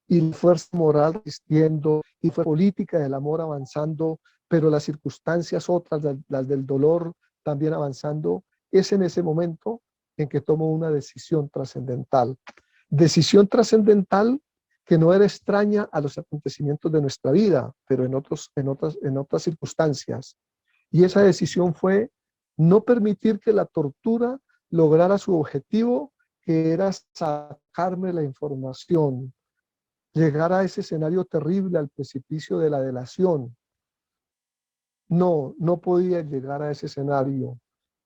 y la fuerza moral resistiendo y fue política del amor avanzando, pero las circunstancias otras, las del dolor también avanzando, es en ese momento en que tomo una decisión trascendental. Decisión trascendental que no era extraña a los acontecimientos de nuestra vida, pero en otras circunstancias. Y esa decisión fue no permitir que la tortura lograra su objetivo, que era sacarme la información, llegar a ese escenario terrible, al precipicio de la delación. No podía llegar a ese escenario.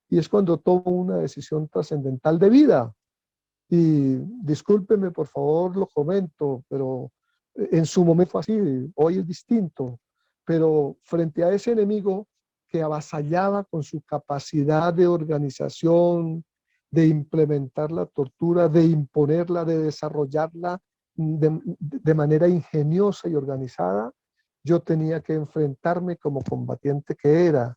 Y es cuando tomo una decisión trascendental de vida. Y discúlpeme, por favor, lo comento, pero en su momento fue así, hoy es distinto. Pero frente a ese enemigo que avasallaba con su capacidad de organización, de implementar la tortura, de imponerla, de desarrollarla de manera ingeniosa y organizada, yo tenía que enfrentarme como combatiente que era.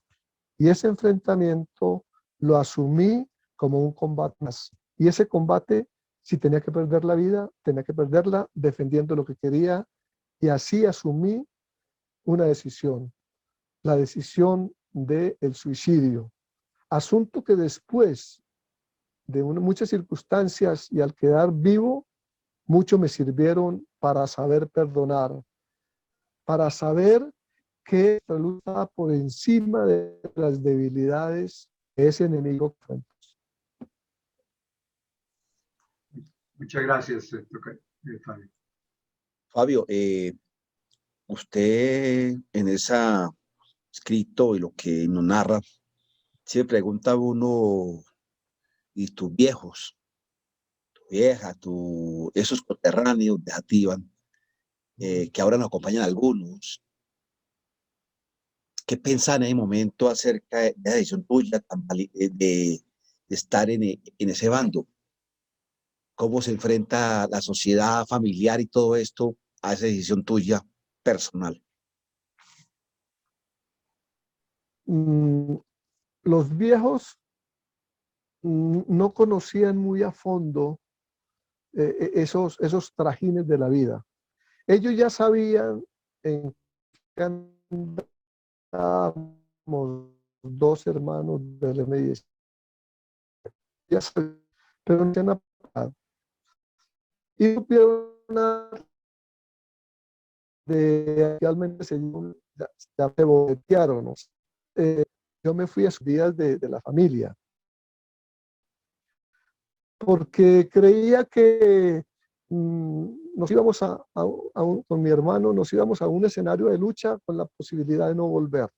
Y ese enfrentamiento lo asumí como un combate más. Y ese combate, si tenía que perder la vida, tenía que perderla defendiendo lo que quería. Y así asumí una decisión, la decisión del suicidio. Asunto que después de muchas circunstancias y al quedar vivo, mucho me sirvieron para saber perdonar, para saber que la lucha estaba por encima de las debilidades de ese enemigo. Muchas gracias, Fabio. Fabio, usted en ese escrito y lo que nos narra, se pregunta uno, ¿y tus viejos, tu vieja, esos coterráneos de Játiva, que ahora nos acompañan algunos? ¿Qué pensás en ese momento acerca de la decisión tuya de estar en ese bando? ¿Cómo se enfrenta la sociedad familiar y todo esto a esa decisión tuya personal? Los viejos no conocían muy a fondo esos trajines de la vida. Ellos ya sabían en qué andábamos dos hermanos del M10. Ya sabían, pero no tenían apagado. Y supieron de realmente ya se boletearon, ¿no? Yo me fui a sus días de la familia porque creía que nos íbamos con mi hermano, nos íbamos a un escenario de lucha con la posibilidad de no volver.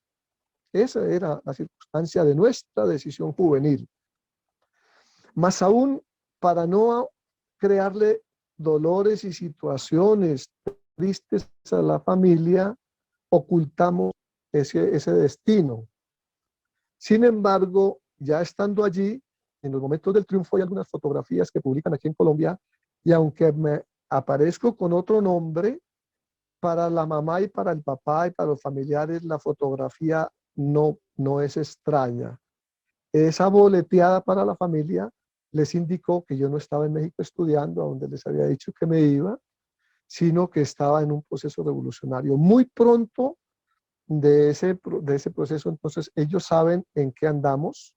Esa era la circunstancia de nuestra decisión juvenil. Más aún, para no crearle dolores y situaciones tristes a la familia, ocultamos ese destino. Sin embargo, ya estando allí, en los momentos del triunfo hay algunas fotografías que publican aquí en Colombia, y aunque me aparezco con otro nombre, para la mamá y para el papá y para los familiares la fotografía no es extraña. Esa boleteada para la familia les indicó que yo no estaba en México estudiando, a donde les había dicho que me iba, sino que estaba en un proceso revolucionario. Muy pronto de ese proceso, entonces ellos saben en qué andamos,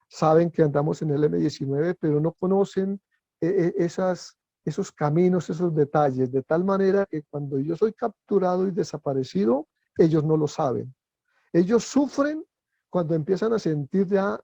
saben que andamos en el M19, pero no conocen esos caminos, esos detalles, de tal manera que cuando yo soy capturado y desaparecido, ellos no lo saben. Ellos sufren cuando empiezan a sentir ya,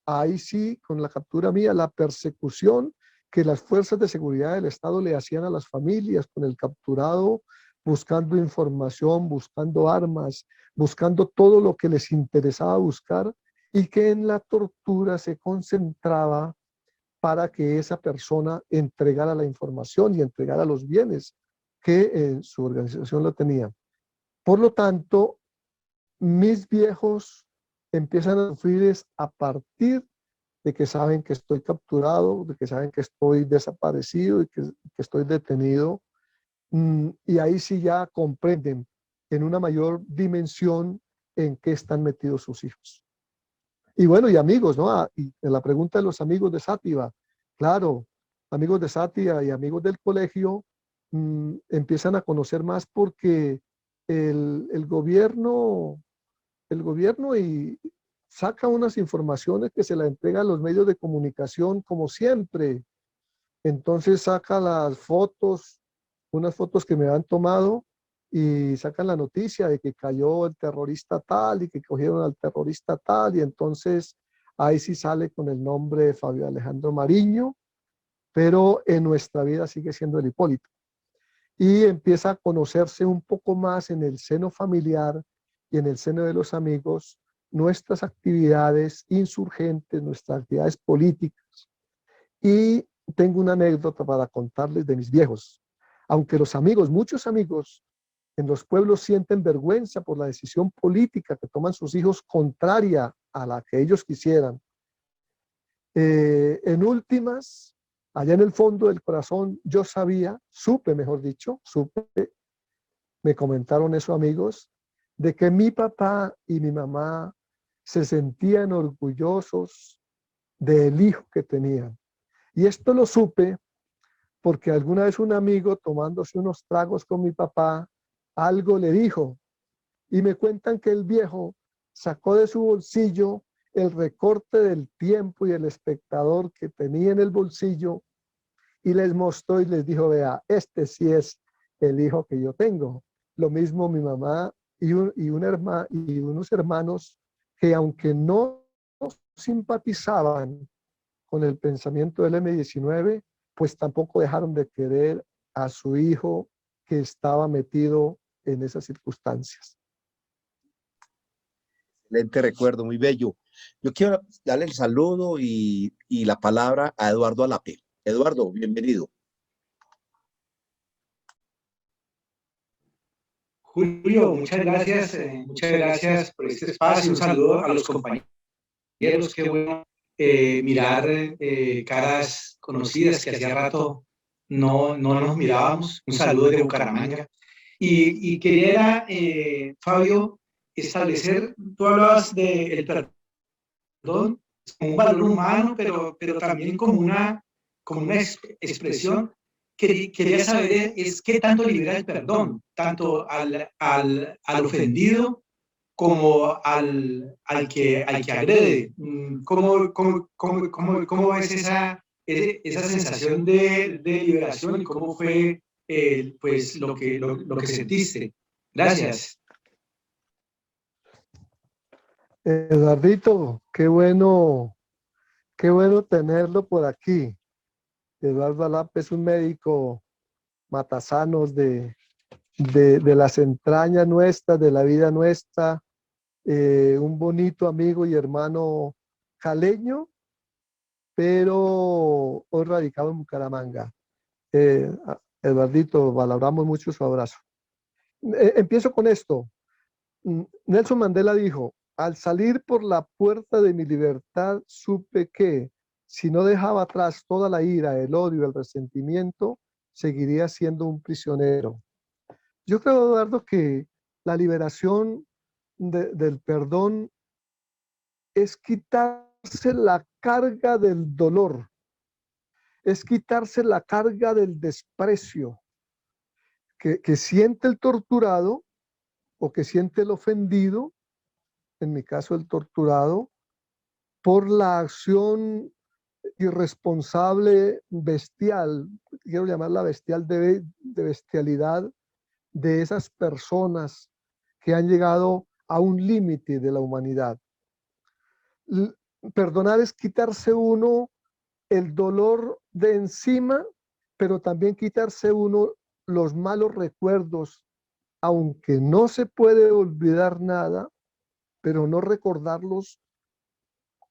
ahí sí, con la captura mía, la persecución que las fuerzas de seguridad del Estado le hacían a las familias con el capturado, buscando información, buscando armas, buscando todo lo que les interesaba buscar, y que en la tortura se concentraba para que esa persona entregara la información y entregara los bienes que su organización lo tenía. Por lo tanto, mis viejos empiezan a sufrir a partir de que saben que estoy capturado, de que saben que estoy desaparecido y que estoy detenido. Y ahí sí ya comprenden en una mayor dimensión en qué están metidos sus hijos. Y bueno, y amigos, ¿no? Y en la pregunta de los amigos de Sátiva, claro, amigos de Sátiva y amigos del colegio empiezan a conocer más porque el gobierno y saca unas informaciones que se la entrega a los medios de comunicación como siempre. Entonces saca las fotos, unas fotos que me han tomado y sacan la noticia de que cayó el terrorista tal y que cogieron al terrorista tal, y entonces ahí sí sale con el nombre de Fabio Alejandro Mariño, pero en nuestra vida sigue siendo el Hipólito. Y empieza a conocerse un poco más en el seno familiar y en el seno de los amigos nuestras actividades insurgentes, nuestras actividades políticas. Y tengo una anécdota para contarles de mis viejos. Aunque los amigos, muchos amigos en los pueblos sienten vergüenza por la decisión política que toman sus hijos contraria a la que ellos quisieran, en últimas, allá en el fondo del corazón, yo supe, mejor dicho, me comentaron esos amigos, de que mi papá y mi mamá se sentían orgullosos del hijo que tenían. Y esto lo supe porque alguna vez un amigo, tomándose unos tragos con mi papá, algo le dijo, y me cuentan que el viejo sacó de su bolsillo el recorte del Tiempo y El Espectador que tenía en el bolsillo y les mostró y les dijo, vea, este sí es el hijo que yo tengo. Lo mismo mi mamá y unos hermanos que, aunque no simpatizaban con el pensamiento del M-19, pues tampoco dejaron de querer a su hijo que estaba metido en esas circunstancias. Excelente recuerdo, muy bello. Yo quiero darle el saludo y la palabra a Eduardo Alape. Eduardo, bienvenido. Julio, muchas gracias por este espacio. Un saludo a los compañeros. Qué bueno mirar caras conocidas que hacía rato no nos mirábamos. Un saludo de Bucaramanga. Y quería, Fabio, establecer, tú hablabas del perdón como un valor humano, pero también como una expresión. Quería saber es qué tanto libera el perdón, tanto al ofendido como al que agrede. ¿Cómo ves esa sensación de liberación y cómo fue pues lo que sentiste? Gracias. Eduardito, qué bueno tenerlo por aquí. Eduardo Alape es un médico matasanos de las entrañas nuestras, de la vida nuestra, un bonito amigo y hermano caleño, pero hoy radicado en Bucaramanga. Eduardito, valoramos mucho su abrazo. Empiezo con esto. Nelson Mandela dijo, al salir por la puerta de mi libertad, supe que si no dejaba atrás toda la ira, el odio, el resentimiento, seguiría siendo un prisionero. Yo creo, Eduardo, que la liberación del perdón es quitarse la carga del dolor, es quitarse la carga del desprecio que siente el torturado o que siente el ofendido, en mi caso el torturado, por la acción irresponsable, bestial, quiero llamarla bestial, de bestialidad de esas personas que han llegado a un límite de la humanidad. Perdonar es quitarse uno el dolor de encima, pero también quitarse uno los malos recuerdos, aunque no se puede olvidar nada, pero no recordarlos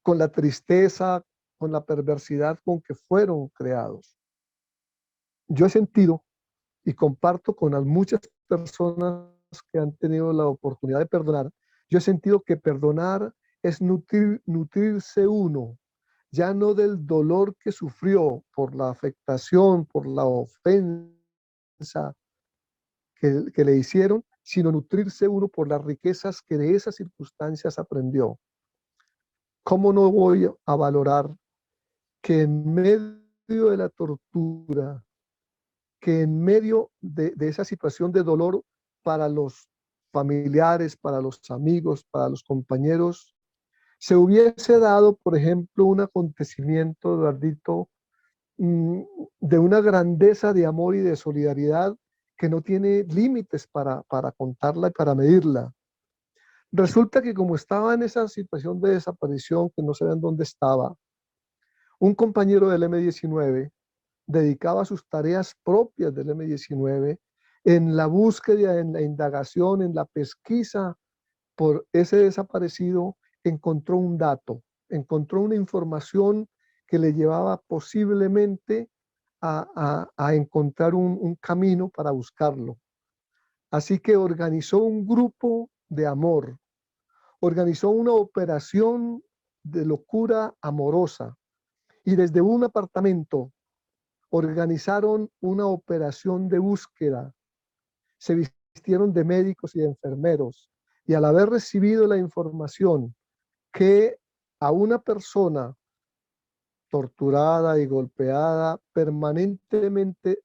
con la tristeza, con la perversidad con que fueron creados. Yo he sentido y comparto con las muchas personas que han tenido la oportunidad de perdonar, yo he sentido que perdonar es nutrirse uno, ya no del dolor que sufrió por la afectación, por la ofensa que le hicieron, sino nutrirse uno por las riquezas que de esas circunstancias aprendió. ¿Cómo no voy a valorar que en medio de la tortura, que en medio de esa situación de dolor para los familiares, para los amigos, para los compañeros, se hubiese dado, por ejemplo, un acontecimiento, Eduardito, de una grandeza de amor y de solidaridad que no tiene límites para contarla y para medirla? Resulta que como estaba en esa situación de desaparición, que no sabían dónde estaba, un compañero del M-19 dedicaba sus tareas propias del M-19 en la búsqueda, en la indagación, en la pesquisa por ese desaparecido. Encontró un dato, encontró una información que le llevaba posiblemente a encontrar un camino para buscarlo. Así que organizó un grupo de amor, organizó una operación de locura amorosa y desde un apartamento organizaron una operación de búsqueda. Se vistieron de médicos y de enfermeros y al haber recibido la información que a una persona torturada y golpeada permanentemente,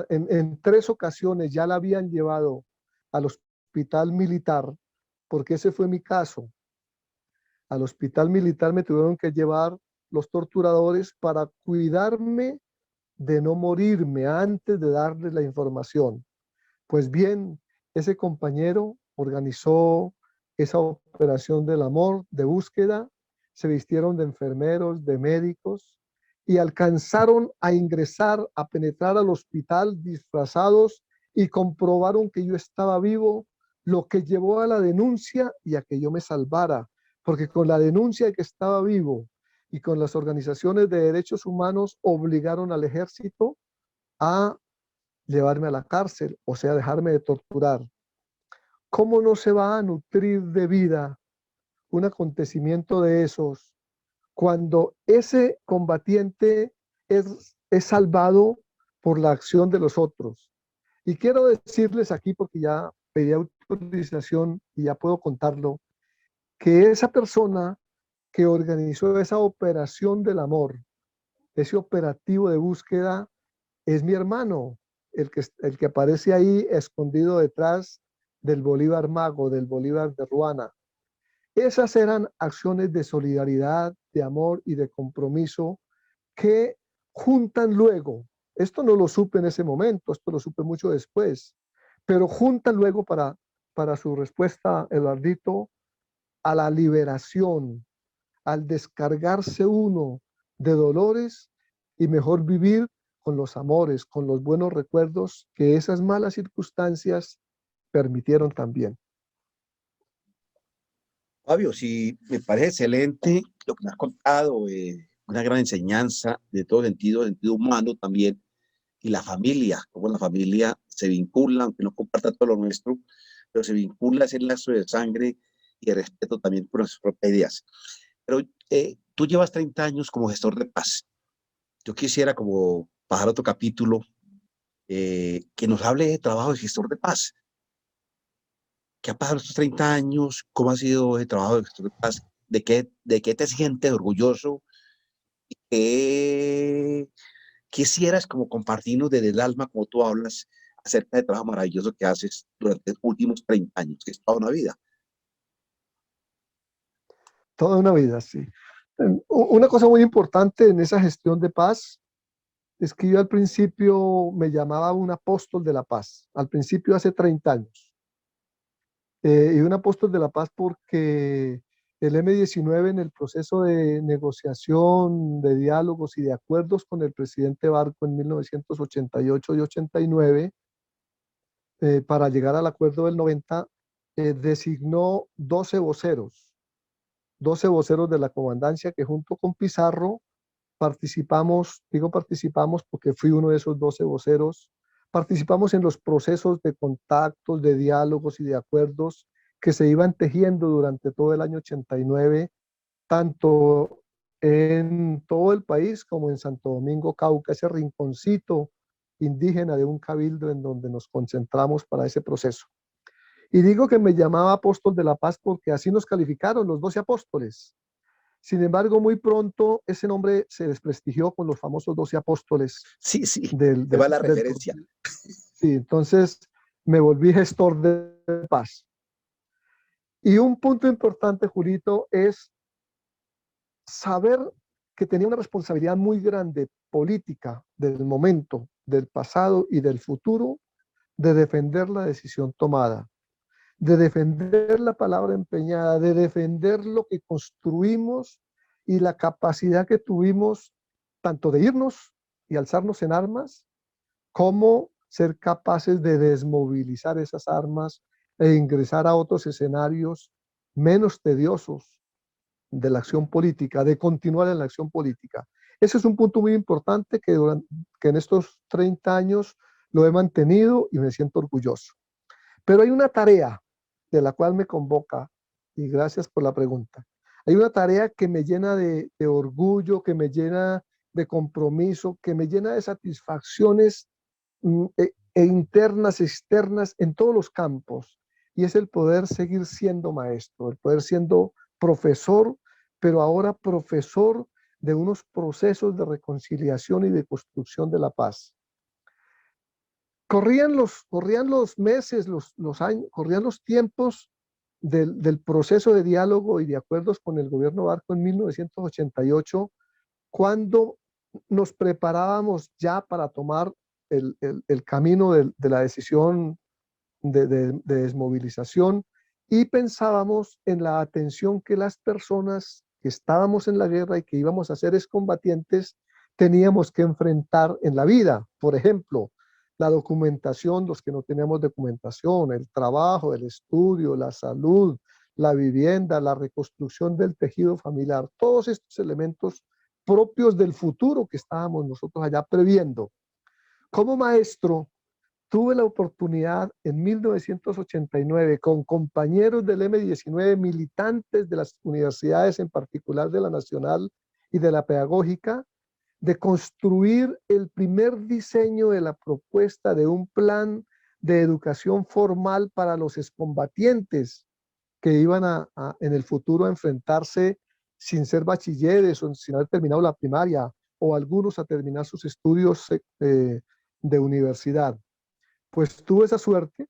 en 3 ocasiones ya la habían llevado al hospital militar, porque ese fue mi caso. Al hospital militar me tuvieron que llevar los torturadores para cuidarme de no morirme antes de darles la información. Pues bien, ese compañero organizó esa operación del amor, de búsqueda, se vistieron de enfermeros, de médicos y alcanzaron a ingresar, a penetrar al hospital disfrazados y comprobaron que yo estaba vivo, lo que llevó a la denuncia y a que yo me salvara, porque con la denuncia de que estaba vivo y con las organizaciones de derechos humanos obligaron al ejército a llevarme a la cárcel, o sea, dejarme de torturar. ¿Cómo no se va a nutrir de vida un acontecimiento de esos cuando ese combatiente es salvado por la acción de los otros? Y quiero decirles aquí, porque ya pedí autorización y ya puedo contarlo, que esa persona que organizó esa operación del amor, ese operativo de búsqueda, es mi hermano, el que aparece ahí escondido detrás del Bolívar Mago, del Bolívar de Ruana. Esas eran acciones de solidaridad, de amor y de compromiso que juntan luego. Esto no lo supe en ese momento, esto lo supe mucho después, pero juntan luego para su respuesta, Eduardito, a la liberación, al descargarse uno de dolores y mejor vivir con los amores, con los buenos recuerdos que esas malas circunstancias permitieron también. Fabio, sí, me parece excelente lo que me has contado, una gran enseñanza de todo sentido humano también, y la familia, como la familia se vincula, aunque no comparta todo lo nuestro, pero se vincula ese lazo de sangre y de respeto también por nuestras propias ideas. Pero tú llevas 30 años como gestor de paz. Yo quisiera como pasar a otro capítulo que nos hable de trabajo de gestor de paz. ¿Qué ha pasado estos 30 años? ¿Cómo ha sido el trabajo de gestor de paz? ¿De qué te sientes orgulloso? ¿Qué quisieras como compartirnos desde el alma, como tú hablas, acerca del trabajo maravilloso que haces durante los últimos 30 años, que es toda una vida? Toda una vida, sí. Una cosa muy importante en esa gestión de paz es que yo al principio me llamaba un apóstol de la paz, al principio hace 30 años. Y un apóstol de la paz porque el M-19 en el proceso de negociación, de diálogos y de acuerdos con el presidente Barco en 1988 y 89, para llegar al acuerdo del 90, designó 12 voceros de la comandancia que junto con Pizarro participamos, digo participamos porque fui uno de esos 12 voceros, participamos en los procesos de contactos, de diálogos y de acuerdos que se iban tejiendo durante todo el año 89, tanto en todo el país como en Santo Domingo, Cauca, ese rinconcito indígena de un cabildo en donde nos concentramos para ese proceso. Y digo que me llamaba apóstol de la paz porque así nos calificaron los 12 apóstoles. Sin embargo, muy pronto ese nombre se desprestigió con los famosos 12 apóstoles Sí, sí, del, te del, va la del referencia. Sí, entonces me volví gestor de paz. Y un punto importante, Julito, es saber que tenía una responsabilidad muy grande política del momento, del pasado y del futuro, de defender la decisión tomada, de defender la palabra empeñada, de defender lo que construimos y la capacidad que tuvimos tanto de irnos y alzarnos en armas, como ser capaces de desmovilizar esas armas e ingresar a otros escenarios menos tediosos de la acción política, de continuar en la acción política. Ese es un punto muy importante que en estos 30 años lo he mantenido y me siento orgulloso. Pero hay una tarea de la cual me convoca, y gracias por la pregunta. Hay una tarea que me llena de orgullo, que me llena de compromiso, que me llena de satisfacciones internas, externas, en todos los campos, y es el poder seguir siendo maestro, el poder siendo profesor, pero ahora profesor de unos procesos de reconciliación y de construcción de la paz. Corrían los meses, los años, corrían los tiempos del proceso de diálogo y de acuerdos con el gobierno Barco en 1988, cuando nos preparábamos ya para tomar el camino de la decisión de desmovilización, y pensábamos en la atención que las personas que estábamos en la guerra y que íbamos a ser excombatientes teníamos que enfrentar en la vida. Por ejemplo, la documentación, los que no teníamos documentación, el trabajo, el estudio, la salud, la vivienda, la reconstrucción del tejido familiar, todos estos elementos propios del futuro que estábamos nosotros allá previendo. Como maestro, tuve la oportunidad en 1989 con compañeros del M-19, militantes de las universidades, en particular de la Nacional y de la Pedagógica, de construir el primer diseño de la propuesta de un plan de educación formal para los excombatientes que iban en el futuro a enfrentarse sin ser bachilleres o sin haber terminado la primaria, o algunos a terminar sus estudios de universidad. Pues tuve esa suerte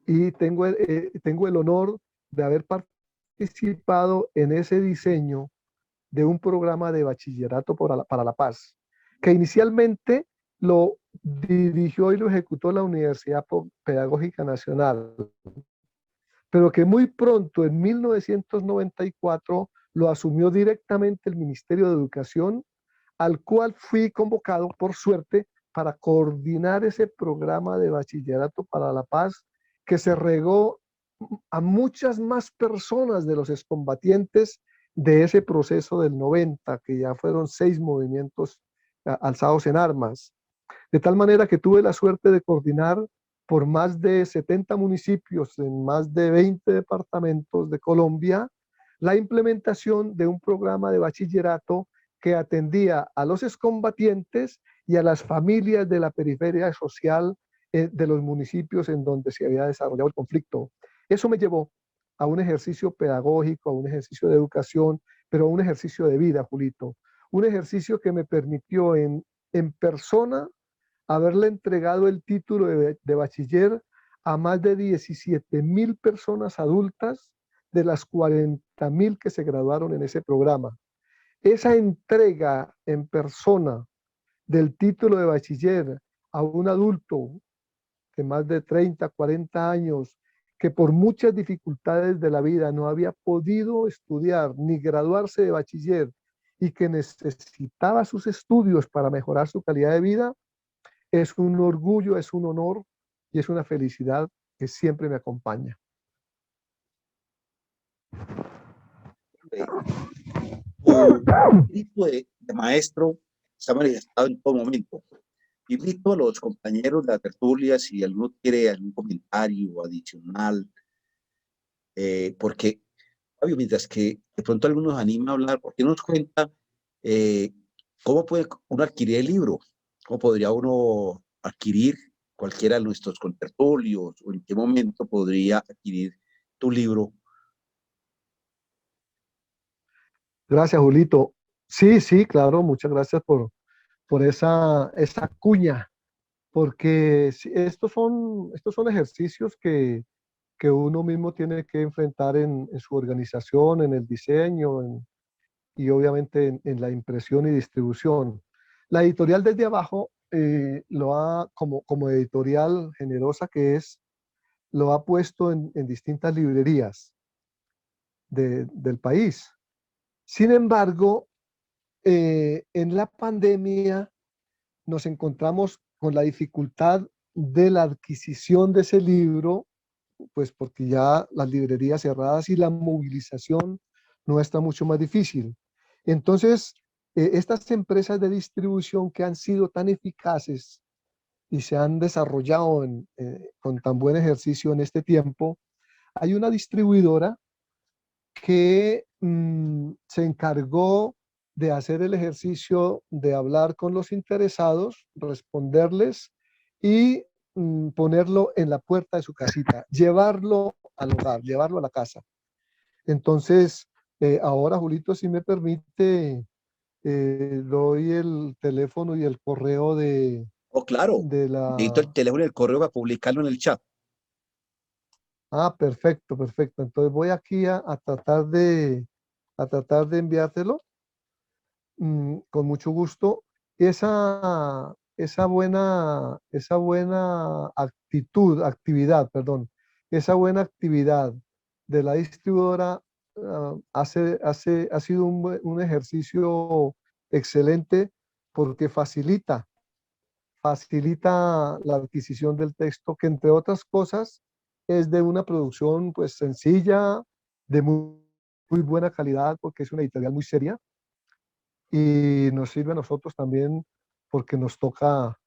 y tengo el honor de haber participado en ese diseño de un programa de bachillerato para la paz, que inicialmente lo dirigió y lo ejecutó la Universidad Pedagógica Nacional, pero que muy pronto, en 1994, lo asumió directamente el Ministerio de Educación, al cual fui convocado, por suerte, para coordinar ese programa de bachillerato para la paz, que se regó a muchas más personas de los excombatientes de ese proceso del 90, que ya fueron 6 movimientos alzados en armas. De tal manera que tuve la suerte de coordinar por más de 70 municipios en más de 20 departamentos de Colombia la implementación de un programa de bachillerato que atendía a los excombatientes y a las familias de la periferia social de los municipios en donde se había desarrollado el conflicto. Eso me llevó a un ejercicio pedagógico, a un ejercicio de educación, pero a un ejercicio de vida, Julito. Un ejercicio que me permitió en persona haberle entregado el título de bachiller a más de 17.000 personas adultas de las 40.000 que se graduaron en ese programa. Esa entrega en persona del título de bachiller a un adulto de más de 30, 40 años que por muchas dificultades de la vida no había podido estudiar ni graduarse de bachiller y que necesitaba sus estudios para mejorar su calidad de vida, es un orgullo, es un honor y es una felicidad que siempre me acompaña. Tu espíritu de maestro está manifestado en todo momento. Invito a los compañeros de la tertulia si alguno quiere algún comentario adicional, porque, Fabio, mientras que de pronto algunos anima a hablar, ¿por qué no nos cuenta eh, cómo puede uno adquirir el libro? ¿Cómo podría uno adquirir cualquiera de nuestros contertulios o en qué momento podría adquirir tu libro? Gracias, Julito. Sí, sí, claro, muchas gracias por esa cuña, porque sí, estos son ejercicios que uno mismo tiene que enfrentar en su organización, en el diseño y obviamente en la impresión y distribución. La editorial Desde Abajo como editorial generosa que es, lo ha puesto en distintas librerías del país. Sin embargo, en la pandemia nos encontramos con la dificultad de la adquisición de ese libro, pues porque ya las librerías cerradas y la movilización nuestra mucho más difícil. Entonces, estas empresas de distribución que han sido tan eficaces y se han desarrollado con tan buen ejercicio en este tiempo, hay una distribuidora que se encargó de hacer el ejercicio de hablar con los interesados, responderles y ponerlo en la puerta de su casita, llevarlo al hogar, llevarlo a la casa. Entonces, ahora, Julito, si me permite, doy el teléfono y el correo Oh, claro, de necesito el la... teléfono y el correo para publicarlo en el chat. Ah, perfecto, perfecto. Entonces voy aquí a tratar de enviártelo con mucho gusto. Esa buena actividad, perdón, esa buena actividad de la distribuidora ha sido un ejercicio excelente porque facilita la adquisición del texto, que entre otras cosas es de una producción pues sencilla, de muy buena calidad, porque es una editorial muy seria y nos sirve a nosotros también porque nos toca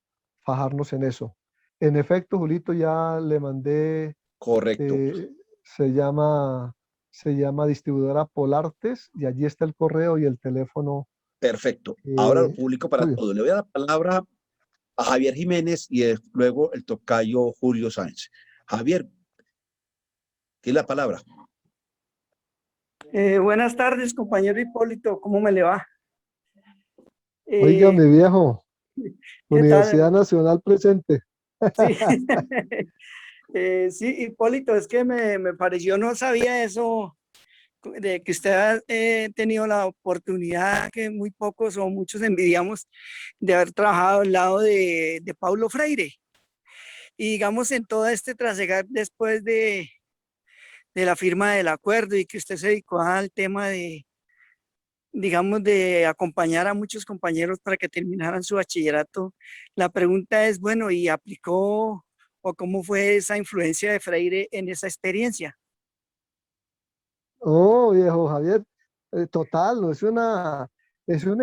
fajarnos en eso. En efecto, Julito, ya le mandé, Correcto, eh, se llama, se llama distribuidora Polartes y allí está el correo y el teléfono perfecto. Ahora lo publico para suyo. todos. Le voy a dar la palabra a Javier Jiménez y luego el tocayo Julio Sáenz. Javier, tiene la palabra. Buenas tardes, compañero Hipólito, ¿cómo me le va? Oiga, Eh, mi viejo, ¿Qué Universidad tal? Nacional presente. Sí, sí, Hipólito, es que me pareció, no sabía eso, de que usted ha tenido la oportunidad, que muy pocos o muchos envidiamos, de haber trabajado al lado de Paulo Freire. Y digamos, en todo este trasegar después de la firma del acuerdo y que usted se dedicó al tema de, digamos, de acompañar a muchos compañeros para que terminaran su bachillerato. La pregunta es, bueno, ¿y aplicó o cómo fue esa influencia de Freire en esa experiencia? Oh, viejo Javier, total, no es una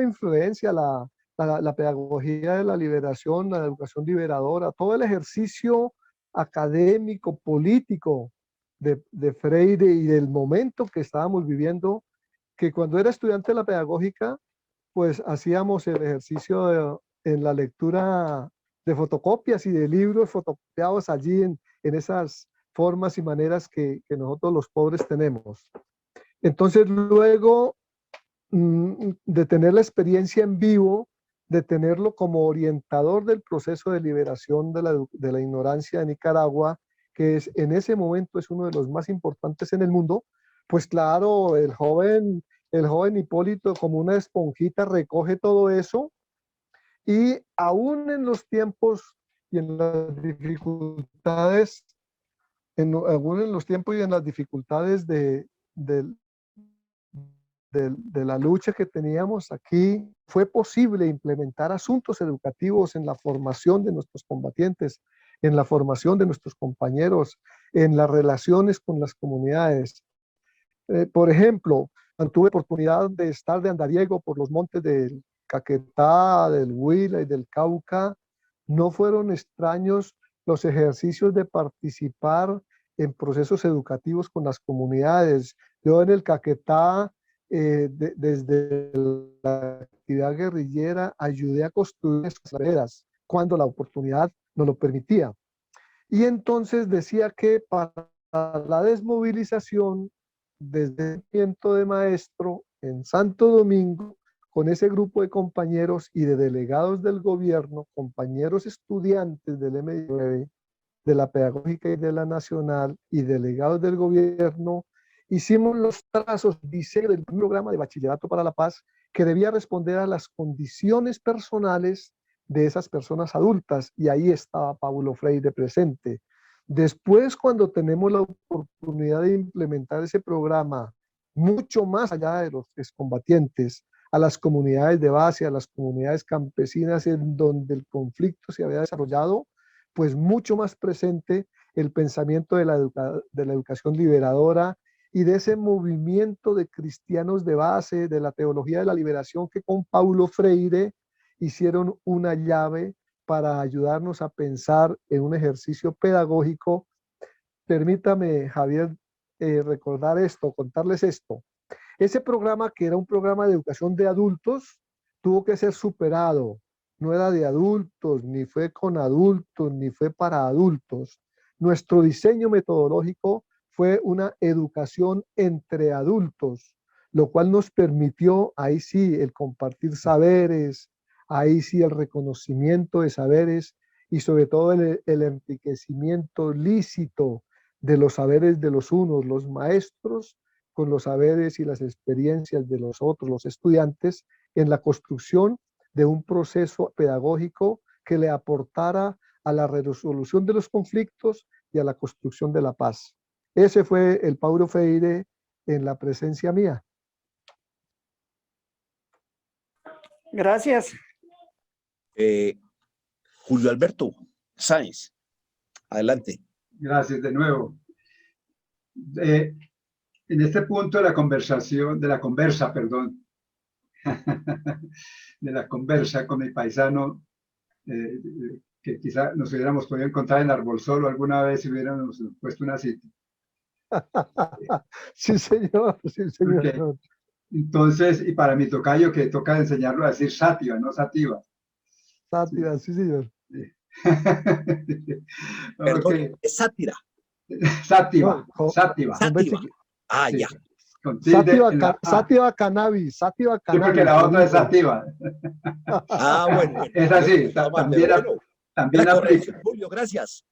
influencia la pedagogía de la liberación, la educación liberadora, todo el ejercicio académico, político de Freire y del momento que estábamos viviendo, que cuando era estudiante de la pedagógica, pues hacíamos el ejercicio en la lectura de fotocopias y de libros fotocopiados allí en esas formas y maneras que nosotros los pobres tenemos. Entonces, luego de tener la experiencia en vivo, de tenerlo como orientador del proceso de liberación de la ignorancia de Nicaragua, que es, en ese momento es uno de los más importantes en el mundo, pues claro, el joven Hipólito como una esponjita recoge todo eso y aún en los tiempos y en las dificultades aún en los tiempos y en las dificultades de la lucha que teníamos aquí, fue posible implementar asuntos educativos en la formación de nuestros combatientes, en la formación de nuestros compañeros, en las relaciones con las comunidades. Por ejemplo, tuve oportunidad de estar de andariego por los montes del Caquetá, del Huila y del Cauca. No fueron extraños los ejercicios de participar en procesos educativos con las comunidades. Yo en el Caquetá, desde la actividad guerrillera, ayudé a construir esas veredas cuando la oportunidad nos lo permitía. Y entonces decía que para la desmovilización, desde el movimiento de maestro en Santo Domingo, con ese grupo de compañeros y de delegados del gobierno, compañeros estudiantes del M19, de la Pedagógica y de la Nacional y delegados del gobierno, hicimos los trazos, diseño del programa de Bachillerato para la Paz que debía responder a las condiciones personales de esas personas adultas, y ahí estaba Paulo Freire presente. Después, cuando tenemos la oportunidad de implementar ese programa mucho más allá de los excombatientes, a las comunidades de base, a las comunidades campesinas en donde el conflicto se había desarrollado, pues mucho más presente el pensamiento de la educación liberadora y de ese movimiento de cristianos de base, de la teología de la liberación, que con Paulo Freire hicieron una llave para ayudarnos a pensar en un ejercicio pedagógico. Permítame, Javier, recordar esto, contarles esto. Ese programa, que era un programa de educación de adultos, tuvo que ser superado. No era de adultos, ni fue con adultos, ni fue para adultos. Nuestro diseño metodológico fue una educación entre adultos, lo cual nos permitió, ahí sí, el compartir saberes, ahí sí el reconocimiento de saberes y sobre todo el enriquecimiento lícito de los saberes de los unos, los maestros, con los saberes y las experiencias de los otros, los estudiantes, en la construcción de un proceso pedagógico que le aportara a la resolución de los conflictos y a la construcción de la paz. Ese fue el Paulo Freire en la presencia mía. Gracias. Julio Alberto Sáenz, adelante. Gracias de nuevo. En este punto de la conversación, de la conversa con mi paisano, que quizá nos hubiéramos podido encontrar en Arbolsolo alguna vez si hubiéramos puesto una cita. Sí, señor, sí, señor. Okay. Entonces, y para mi tocayo, que toca enseñarlo a decir sátiva, no sativa. Sátiva, sí, señor. Perdón, Okay. es sátira. Sátiva, No, sátiva. Sátiva. Ah, Sí. ya. Sátiva cannabis, sátiva Sí, cannabis. porque la otra es sátiva. Ah, bueno. Es así, también, bueno, también la aplica. corrección, Julio, gracias.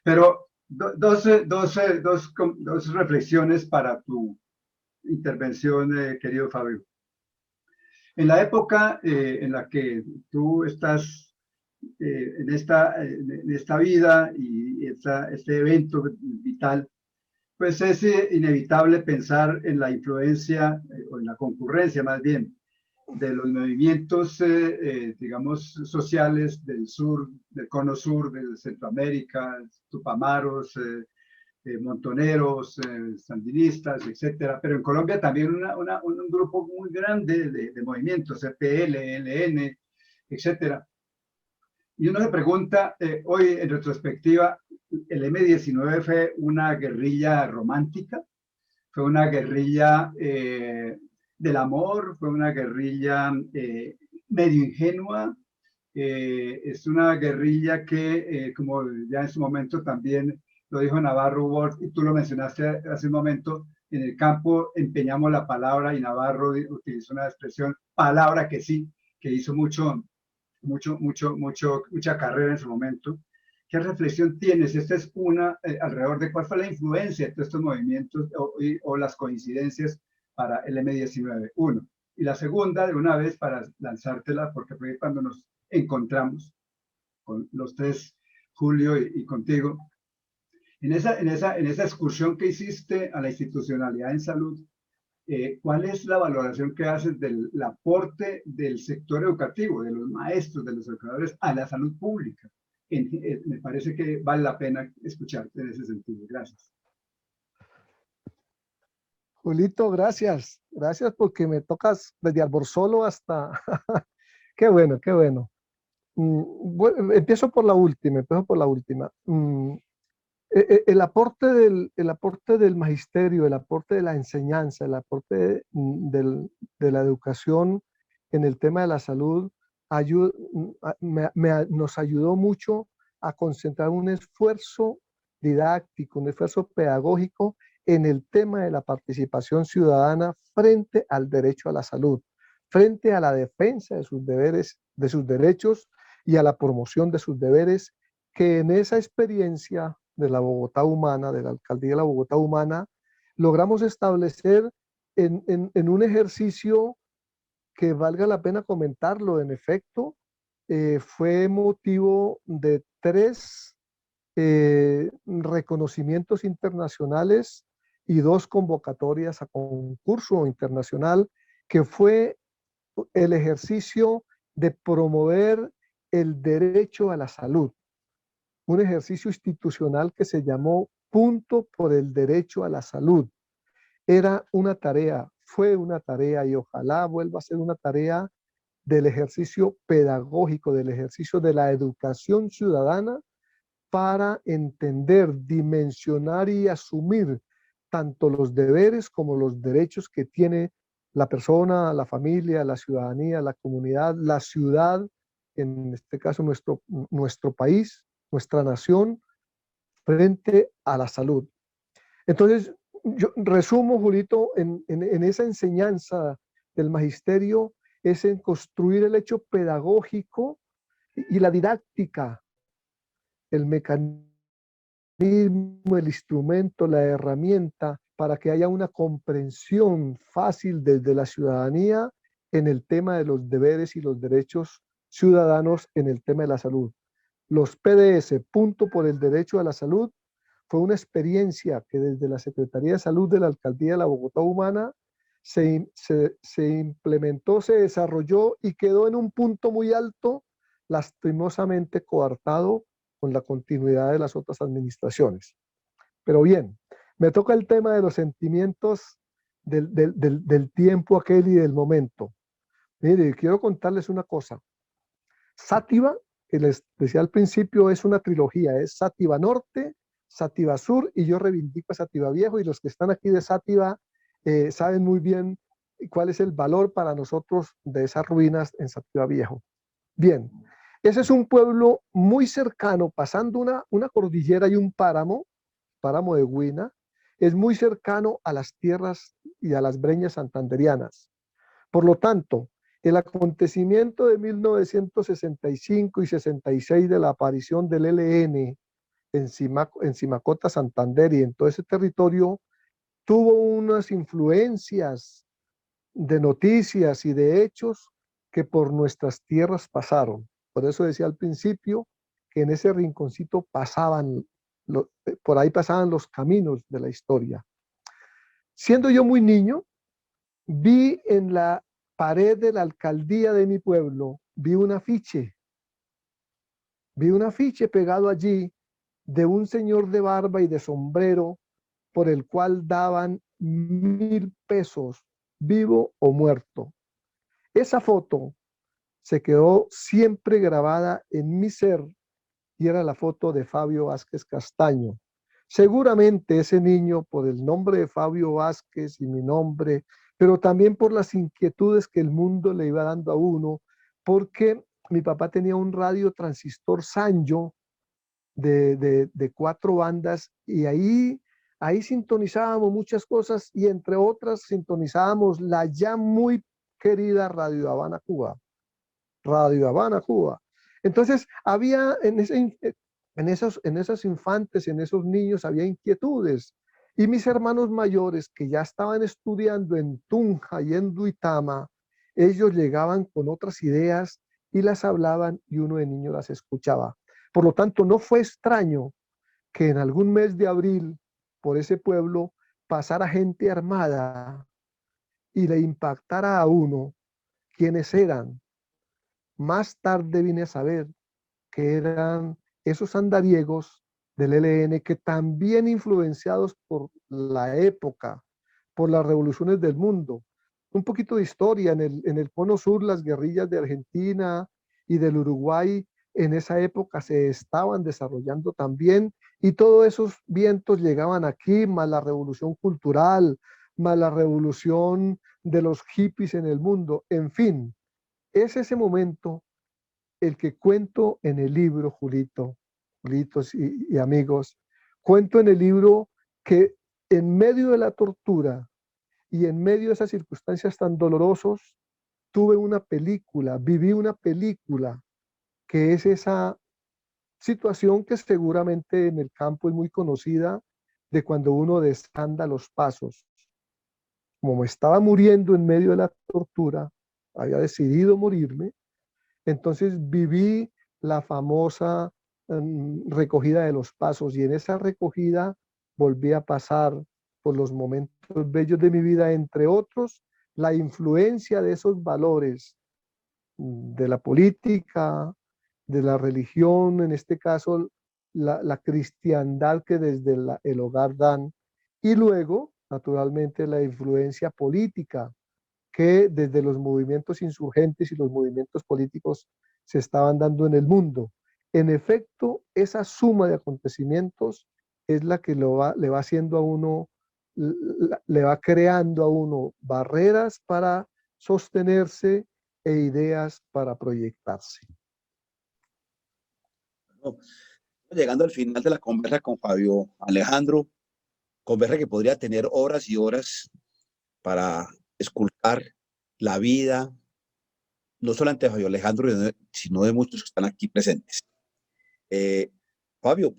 Pero dos reflexiones para tu intervención, querido Fabio. En la época en la que tú estás en esta vida y este evento vital, pues es inevitable pensar en la influencia, o en la concurrencia más bien, de los movimientos, digamos, sociales del sur, del cono sur, de Centroamérica, tupamaros, montoneros, sandinistas, etcétera. Pero en Colombia también un grupo muy grande de movimientos, EPL, ELN, etcétera. Y uno se pregunta, hoy en retrospectiva, ¿el M-19 fue una guerrilla romántica? ¿Fue una guerrilla del amor? ¿Fue una guerrilla medio ingenua? Es una guerrilla que, como ya en su momento también lo dijo Navarro Wolf, y tú lo mencionaste hace un momento, en el campo empeñamos la palabra, y Navarro utilizó una expresión, palabra que sí, que hizo mucha carrera en su momento. ¿Qué reflexión tienes? Esta es una alrededor de cuál fue la influencia de todos estos movimientos o las coincidencias para el M-19. Uno. Y la segunda, de una vez, para lanzártela, porque fue cuando nos encontramos con los tres, Julio y contigo. En esa excursión que hiciste a la institucionalidad en salud, ¿cuál es la valoración que haces del aporte del sector educativo, de los maestros, de los educadores a la salud pública? Me parece que vale la pena escucharte en ese sentido. Gracias. Julito, gracias. Gracias porque me tocas desde Alborzolo hasta... Qué bueno, qué bueno. Bueno, empiezo por la última. El aporte del magisterio, el aporte de la enseñanza, el aporte de la educación en el tema de la salud nos ayudó mucho a concentrar un esfuerzo didáctico, un esfuerzo pedagógico en el tema de la participación ciudadana frente al derecho a la salud, frente a la defensa de sus deberes, de sus derechos y a la promoción de sus deberes, que en esa experiencia de la Bogotá Humana, de la Alcaldía de la Bogotá Humana, logramos establecer en un ejercicio que valga la pena comentarlo. En efecto, fue motivo de 3 reconocimientos internacionales y 2 convocatorias a concurso internacional, que fue el ejercicio de promover el derecho a la salud, un ejercicio institucional que se llamó Punto por el Derecho a la Salud. Era una tarea, fue una tarea y ojalá vuelva a ser una tarea del ejercicio pedagógico, del ejercicio de la educación ciudadana para entender, dimensionar y asumir tanto los deberes como los derechos que tiene la persona, la familia, la ciudadanía, la comunidad, la ciudad, en este caso nuestro país, nuestra nación, frente a la salud. Entonces, yo resumo, Julito, en esa enseñanza del magisterio, es en construir el hecho pedagógico y la didáctica, el mecanismo, el instrumento, la herramienta para que haya una comprensión fácil desde la ciudadanía en el tema de los deberes y los derechos ciudadanos en el tema de la salud. Los PDS, Punto por el Derecho a la Salud, fue una experiencia que desde la Secretaría de Salud de la Alcaldía de la Bogotá Humana se implementó, se desarrolló y quedó en un punto muy alto, lastimosamente coartado con la continuidad de las otras administraciones. Pero bien, me toca el tema de los sentimientos del tiempo aquel y del momento. Mire, quiero contarles una cosa. Sátiva, que les decía al principio, es una trilogía, es Sátiva Norte, Sátiva Sur, y yo reivindico a Sátiva Viejo, y los que están aquí de Sátiva saben muy bien cuál es el valor para nosotros de esas ruinas en Sátiva Viejo. Bien, ese es un pueblo muy cercano, pasando una cordillera y un páramo de Huina, es muy cercano a las tierras y a las breñas santanderianas. Por lo tanto, el acontecimiento de 1965 y 66 de la aparición del ELN en Simacota, Santander y en todo ese territorio, tuvo unas influencias de noticias y de hechos que por nuestras tierras pasaron. Por eso decía al principio que en ese rinconcito por ahí pasaban los caminos de la historia. Siendo yo muy niño, vi en la pared de la alcaldía de mi pueblo, vi un afiche pegado allí de un señor de barba y de sombrero por el cual daban 1.000 pesos, vivo o muerto. Esa foto se quedó siempre grabada en mi ser y era la foto de Fabio Vázquez Castaño. Seguramente ese niño, por el nombre de Fabio Vázquez y mi nombre, pero también por las inquietudes que el mundo le iba dando a uno, porque mi papá tenía un radio transistor Sanyo de 4 bandas y ahí sintonizábamos muchas cosas y entre otras sintonizábamos la ya muy querida Radio Habana, Cuba. Radio Habana, Cuba. Entonces, había en esos infantes, en esos niños, había inquietudes. Y mis hermanos mayores, que ya estaban estudiando en Tunja y en Duitama, ellos llegaban con otras ideas y las hablaban y uno de niño las escuchaba. Por lo tanto, no fue extraño que en algún mes de abril por ese pueblo pasara gente armada y le impactara a uno quiénes eran. Más tarde vine a saber que eran esos andariegos del ELN que también influenciados por la época, por las revoluciones del mundo. Un poquito de historia, en el Cono Sur, las guerrillas de Argentina y del Uruguay en esa época se estaban desarrollando también, y todos esos vientos llegaban aquí, más la revolución cultural, más la revolución de los hippies en el mundo, en fin, es ese momento el que cuento en el libro, Julitos y amigos, cuento en el libro que en medio de la tortura y en medio de esas circunstancias tan dolorosos, tuve una película, viví una película, que es esa situación que seguramente en el campo es muy conocida, de cuando uno desanda los pasos. Como me estaba muriendo en medio de la tortura, había decidido morirme, entonces viví la famosa recogida de los pasos, y en esa recogida volví a pasar por los momentos bellos de mi vida, entre otros, la influencia de esos valores de la política, de la religión, en este caso la cristiandad que desde el hogar dan, y luego, naturalmente, la influencia política que desde los movimientos insurgentes y los movimientos políticos se estaban dando en el mundo. En efecto, esa suma de acontecimientos es la que le va haciendo a uno, le va creando a uno barreras para sostenerse e ideas para proyectarse. Bueno, llegando al final de la conversa con Fabio Alejandro, conversa que podría tener horas y horas para esculcar la vida, no solamente de Fabio Alejandro, sino de muchos que están aquí presentes. Fabio,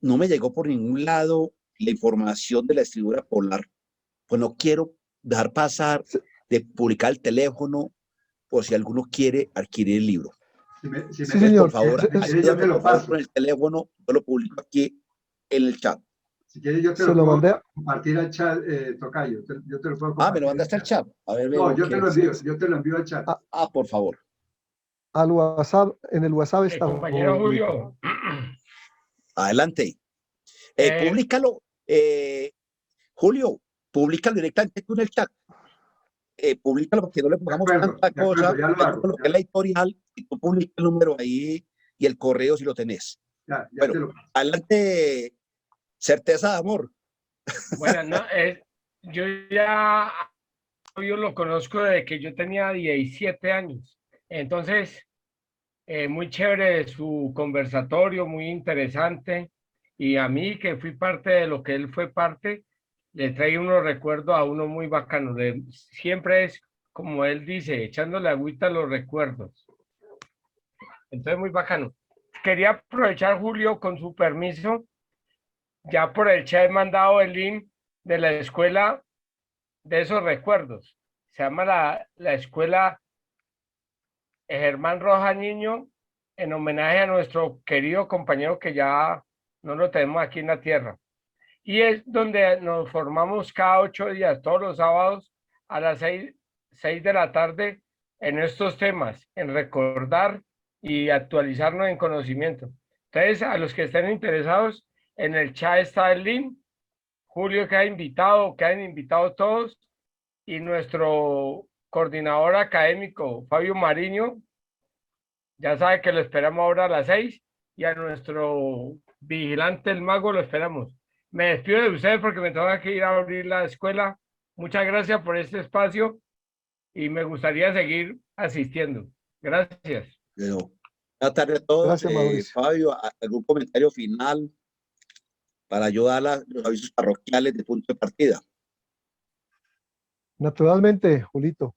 no me llegó por ningún lado la información de la escritura polar, pues no quiero dejar pasar de publicar el teléfono por si alguno quiere adquirir el libro. Sí, señor. Por favor, yo te lo paso. con el teléfono, yo lo publico aquí en el chat. Si quieres, yo te Se lo puedo mandé. compartir al chat, Tocayo. Yo te lo puedo compartir. Ah, me lo mandaste al chat. A ver, No, yo te lo envío al chat. por favor. Al WhatsApp, en el WhatsApp está. Compañero Julio. Adelante. Públicalo, Julio, públicalo directamente tú en el chat. Públicalo porque no le pongamos tanta cosa. Ya lo hago. Lo que es la editorial, y tú publica el número ahí y el correo si lo tenés. Ya bueno, te lo... Adelante, certeza de amor. Bueno, no, yo ya lo conozco desde que yo tenía 17 años. Entonces, muy chévere su conversatorio, muy interesante. Y a mí, que fui parte de lo que él fue parte, le trae unos recuerdos a uno muy bacanos. Siempre es, como él dice, echándole agüita a los recuerdos. Entonces, muy bacano. Quería aprovechar, Julio, con su permiso, ya por el chat he mandado el link de la escuela de esos recuerdos. Se llama la escuela Germán Roja Niño, en homenaje a nuestro querido compañero que ya no lo tenemos aquí en la tierra. Y es donde nos formamos cada 8 días, todos los sábados a las 6 de la tarde en estos temas, en recordar y actualizarnos en conocimiento. Entonces, a los que estén interesados, en el chat está el link. Julio quedan invitados todos, y nuestro coordinador académico, Fabio Mariño, ya sabe que lo esperamos ahora a las 6, y a nuestro vigilante, el mago, lo esperamos. Me despido de ustedes porque me tengo que ir a abrir la escuela. Muchas gracias por este espacio y me gustaría seguir asistiendo. Gracias. Bueno, buenas tardes a todos. Gracias, Fabio, ¿algún comentario final para ayudar a los avisos parroquiales de punto de partida? Naturalmente, Julito,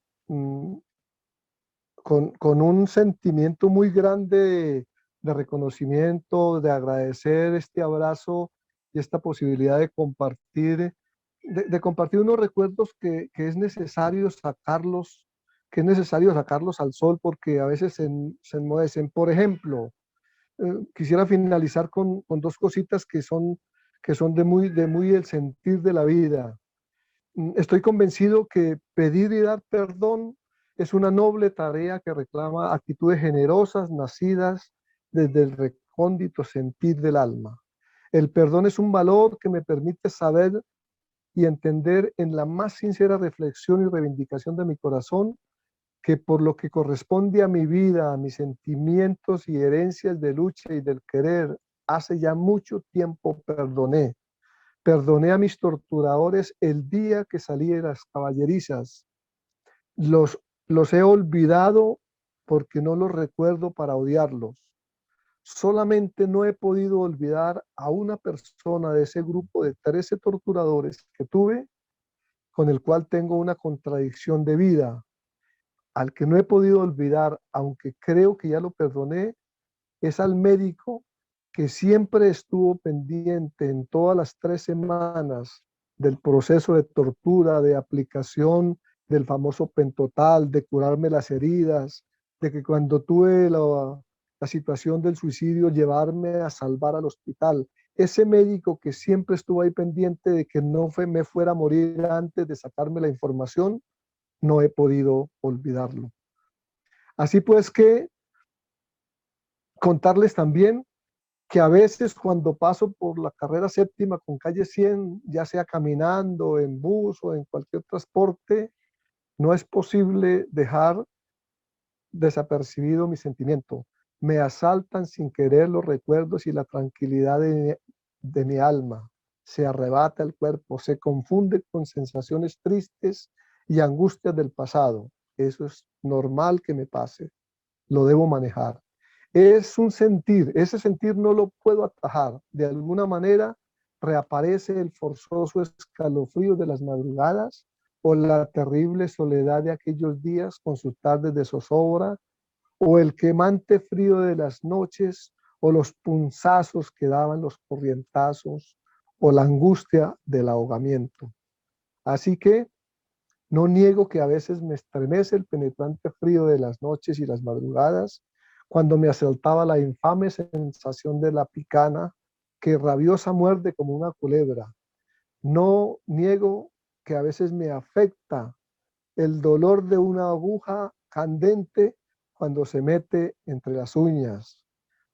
con un sentimiento muy grande de reconocimiento, de agradecer este abrazo y esta posibilidad de compartir, unos recuerdos que es necesario sacarlos, al sol, porque a veces se enmudecen. Por ejemplo, quisiera finalizar con dos cositas que son de muy el sentir de la vida. Estoy convencido que pedir y dar perdón es una noble tarea que reclama actitudes generosas nacidas desde el recóndito sentir del alma. El perdón es un valor que me permite saber y entender en la más sincera reflexión y reivindicación de mi corazón que por lo que corresponde a mi vida, a mis sentimientos y herencias de lucha y del querer, hace ya mucho tiempo perdoné. Perdoné a mis torturadores el día que salí de las caballerizas. Los he olvidado porque no los recuerdo para odiarlos. Solamente no he podido olvidar a una persona de ese grupo de 13 torturadores que tuve, con el cual tengo una contradicción de vida. Al que no he podido olvidar, aunque creo que ya lo perdoné, es al médico que siempre estuvo pendiente en todas las 3 semanas del proceso de tortura, de aplicación del famoso pentotal, de curarme las heridas, de que cuando tuve la situación del suicidio, llevarme a salvar al hospital. Ese médico que siempre estuvo ahí pendiente de que no me fuera a morir antes de sacarme la información, no he podido olvidarlo. Así pues que contarles también que a veces cuando paso por la carrera séptima con calle 100, ya sea caminando, en bus o en cualquier transporte, no es posible dejar desapercibido mi sentimiento. Me asaltan sin querer los recuerdos y la tranquilidad de mi alma. Se arrebata el cuerpo, se confunde con sensaciones tristes y angustias del pasado. Eso es normal que me pase. Lo debo manejar. Es un sentir, ese sentir no lo puedo atajar. De alguna manera reaparece el forzoso escalofrío de las madrugadas o la terrible soledad de aquellos días con sus tardes de zozobra, o el quemante frío de las noches, o los punzazos que daban los corrientazos, o la angustia del ahogamiento. Así que no niego que a veces me estremece el penetrante frío de las noches y las madrugadas, cuando me asaltaba la infame sensación de la picana que rabiosa muerde como una culebra. No niego que a veces me afecta el dolor de una aguja candente cuando se mete entre las uñas.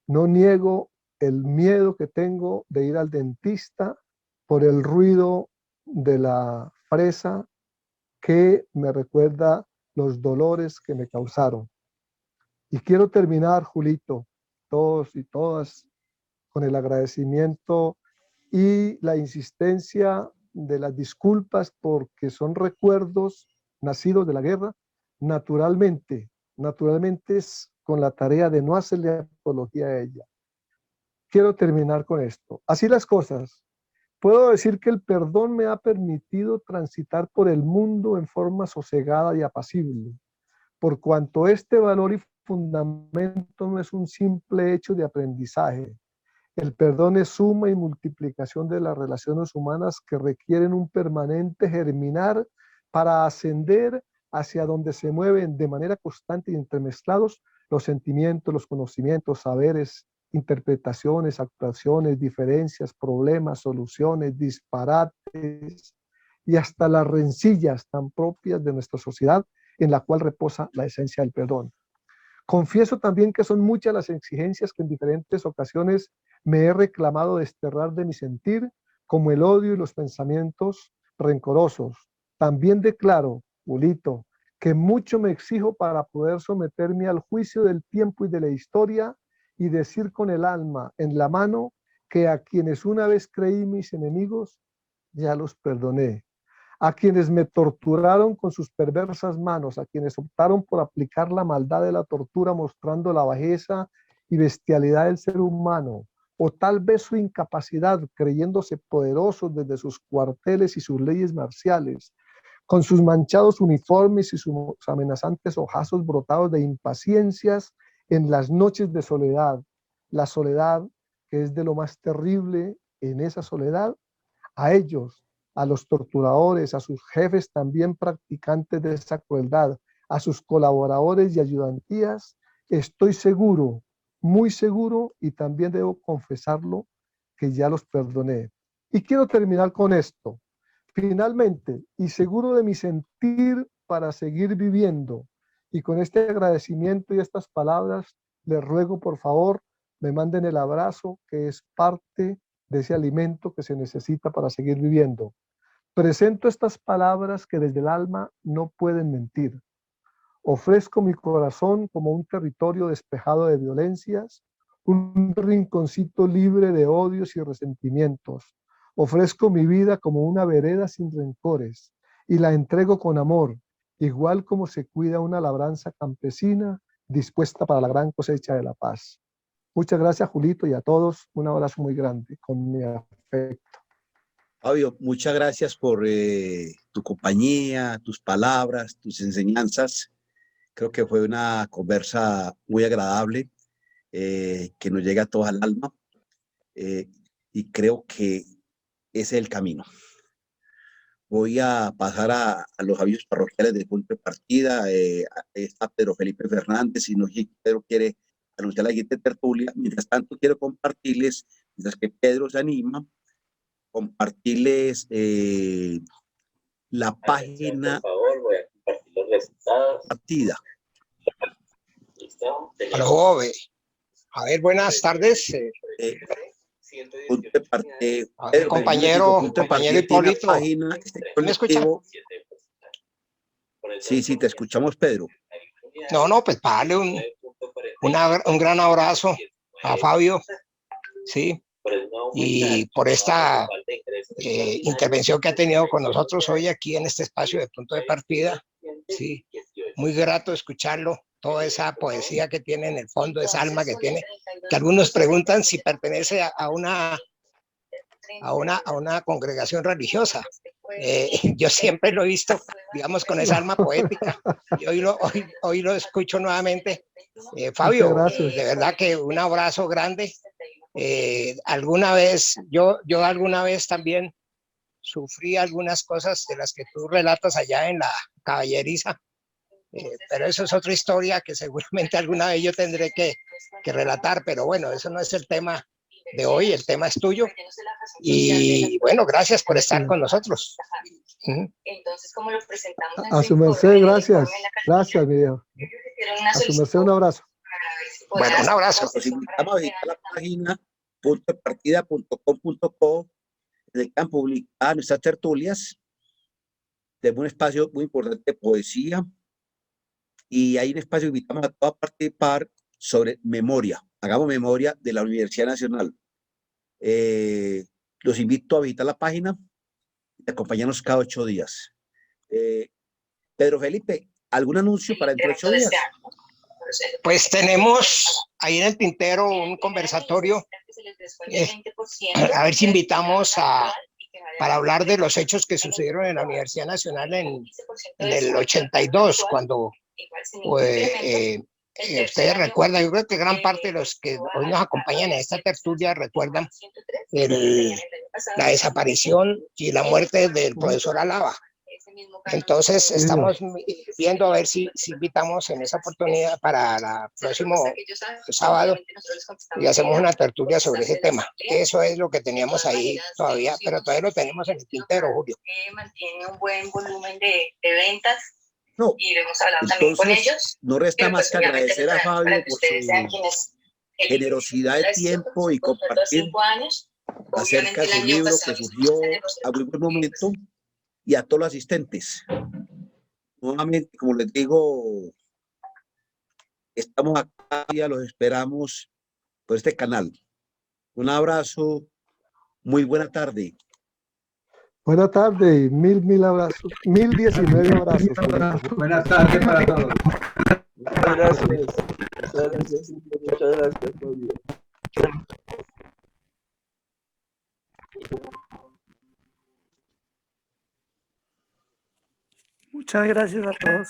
No niego el miedo que tengo de ir al dentista por el ruido de la fresa que me recuerda los dolores que me causaron. Y quiero terminar, Julito, todos y todas, con el agradecimiento y la insistencia de las disculpas porque son recuerdos nacidos de la guerra. Naturalmente es con la tarea de no hacerle apología a ella. Quiero terminar con esto. Así las cosas. Puedo decir que el perdón me ha permitido transitar por el mundo en forma sosegada y apacible, por cuanto este valor y fundamento no es un simple hecho de aprendizaje. El perdón es suma y multiplicación de las relaciones humanas que requieren un permanente germinar para ascender hacia donde se mueven de manera constante y entremezclados los sentimientos, los conocimientos, saberes, interpretaciones, actuaciones, diferencias, problemas, soluciones, disparates y hasta las rencillas tan propias de nuestra sociedad en la cual reposa la esencia del perdón. Confieso también que son muchas las exigencias que en diferentes ocasiones me he reclamado desterrar de mi sentir, como el odio y los pensamientos rencorosos. También declaro, Julito, que mucho me exijo para poder someterme al juicio del tiempo y de la historia y decir con el alma en la mano que a quienes una vez creí mis enemigos, ya los perdoné. A quienes me torturaron con sus perversas manos, a quienes optaron por aplicar la maldad de la tortura mostrando la bajeza y bestialidad del ser humano, o tal vez su incapacidad creyéndose poderosos desde sus cuarteles y sus leyes marciales, con sus manchados uniformes y sus amenazantes ojazos brotados de impaciencias en las noches de soledad, la soledad que es de lo más terrible. En esa soledad, a ellos, a los torturadores, a sus jefes también practicantes de esa crueldad, a sus colaboradores y ayudantías, estoy seguro muy seguro y también debo confesarlo que ya los perdoné. Y quiero terminar con esto. Finalmente, y seguro de mi sentir para seguir viviendo, y con este agradecimiento y estas palabras, les ruego por favor me manden el abrazo que es parte de ese alimento que se necesita para seguir viviendo. Presento estas palabras que desde el alma no pueden mentir. Ofrezco mi corazón como un territorio despejado de violencias, un rinconcito libre de odios y resentimientos. Ofrezco mi vida como una vereda sin rencores y la entrego con amor, igual como se cuida una labranza campesina dispuesta para la gran cosecha de la paz. Muchas gracias, Julito, y a todos un abrazo muy grande, con mi afecto. Fabio, muchas gracias por tu compañía, tus palabras, tus enseñanzas. Creo que fue una conversa muy agradable, que nos llega a todos al alma, eh, y creo que ese es el camino. Voy a pasar a los avisos parroquiales del punto de partida. Está Pedro Felipe Fernández, si no Pedro quiere anunciar la siguiente tertulia. Mientras tanto, quiero compartirles, mientras que Pedro se anima, compartirles la página Por favor, voy a compartir los resultados. partida. ¿Listo? Aló, a ver, buenas tardes. Punto de partida. A ver, compañero Hipólito. Página, ¿Me escucha? Sí, sí, te escuchamos, Pedro. No, pues vale, un gran abrazo a Fabio, sí, y por esta intervención que ha tenido con nosotros hoy aquí en este espacio de punto de partida, sí, muy grato escucharlo, toda esa poesía que tiene en el fondo, esa alma que tiene, que algunos preguntan si pertenece a una congregación religiosa. Yo siempre lo he visto, digamos, con esa alma poética, y hoy lo escucho nuevamente. Fabio, de verdad que un abrazo grande. Alguna vez también sufrí algunas cosas de las que tú relatas allá en la caballeriza, pero eso es otra historia que seguramente alguna vez yo tendré que relatar, pero bueno, eso no es el tema de hoy, el tema es tuyo, y bueno, gracias por estar con nosotros. Entonces, como lo presentamos A su merced, gracias, mi viejo. A su merced, un abrazo. Bueno, un abrazo. Los invitamos a visitar la página puntodepartida.com.co, donde están publicadas nuestras tertulias. Tenemos un espacio muy importante de poesía, y hay un espacio que invitamos a todos a participar sobre memoria. Hagamos memoria de la Universidad Nacional. Los invito a visitar la página y acompañarnos cada 8 días. Pedro Felipe, ¿algún anuncio para dentro de 8 días? Pues tenemos ahí en el tintero un conversatorio, a ver si invitamos para hablar de los hechos que sucedieron en la Universidad Nacional en el 82, cuando ustedes recuerdan, yo creo que gran parte de los que hoy nos acompañan en esta tertulia recuerdan la desaparición y la muerte del profesor Alava. Entonces estamos viendo a ver si invitamos en esa oportunidad para el próximo sábado y hacemos una tertulia sobre ese tema. Eso es lo que teníamos ahí todavía, pero todavía lo tenemos en el tintero, Julio. Mantiene un buen volumen de ventas. No, y iremos hablando también con ellos. No resta Pero, más que agradecer a Fabio por su generosidad de tiempo y compartir acerca de su libro que surgió a muy buen momento, y a todos los asistentes. Nuevamente, como les digo, estamos acá, ya los esperamos por este canal. Un abrazo, muy buena tarde. Buena tarde, mil abrazos, 1019 abrazos. Buenas tardes para todos. Muchas gracias. Muchas gracias, Fabio. Muchas gracias a todos.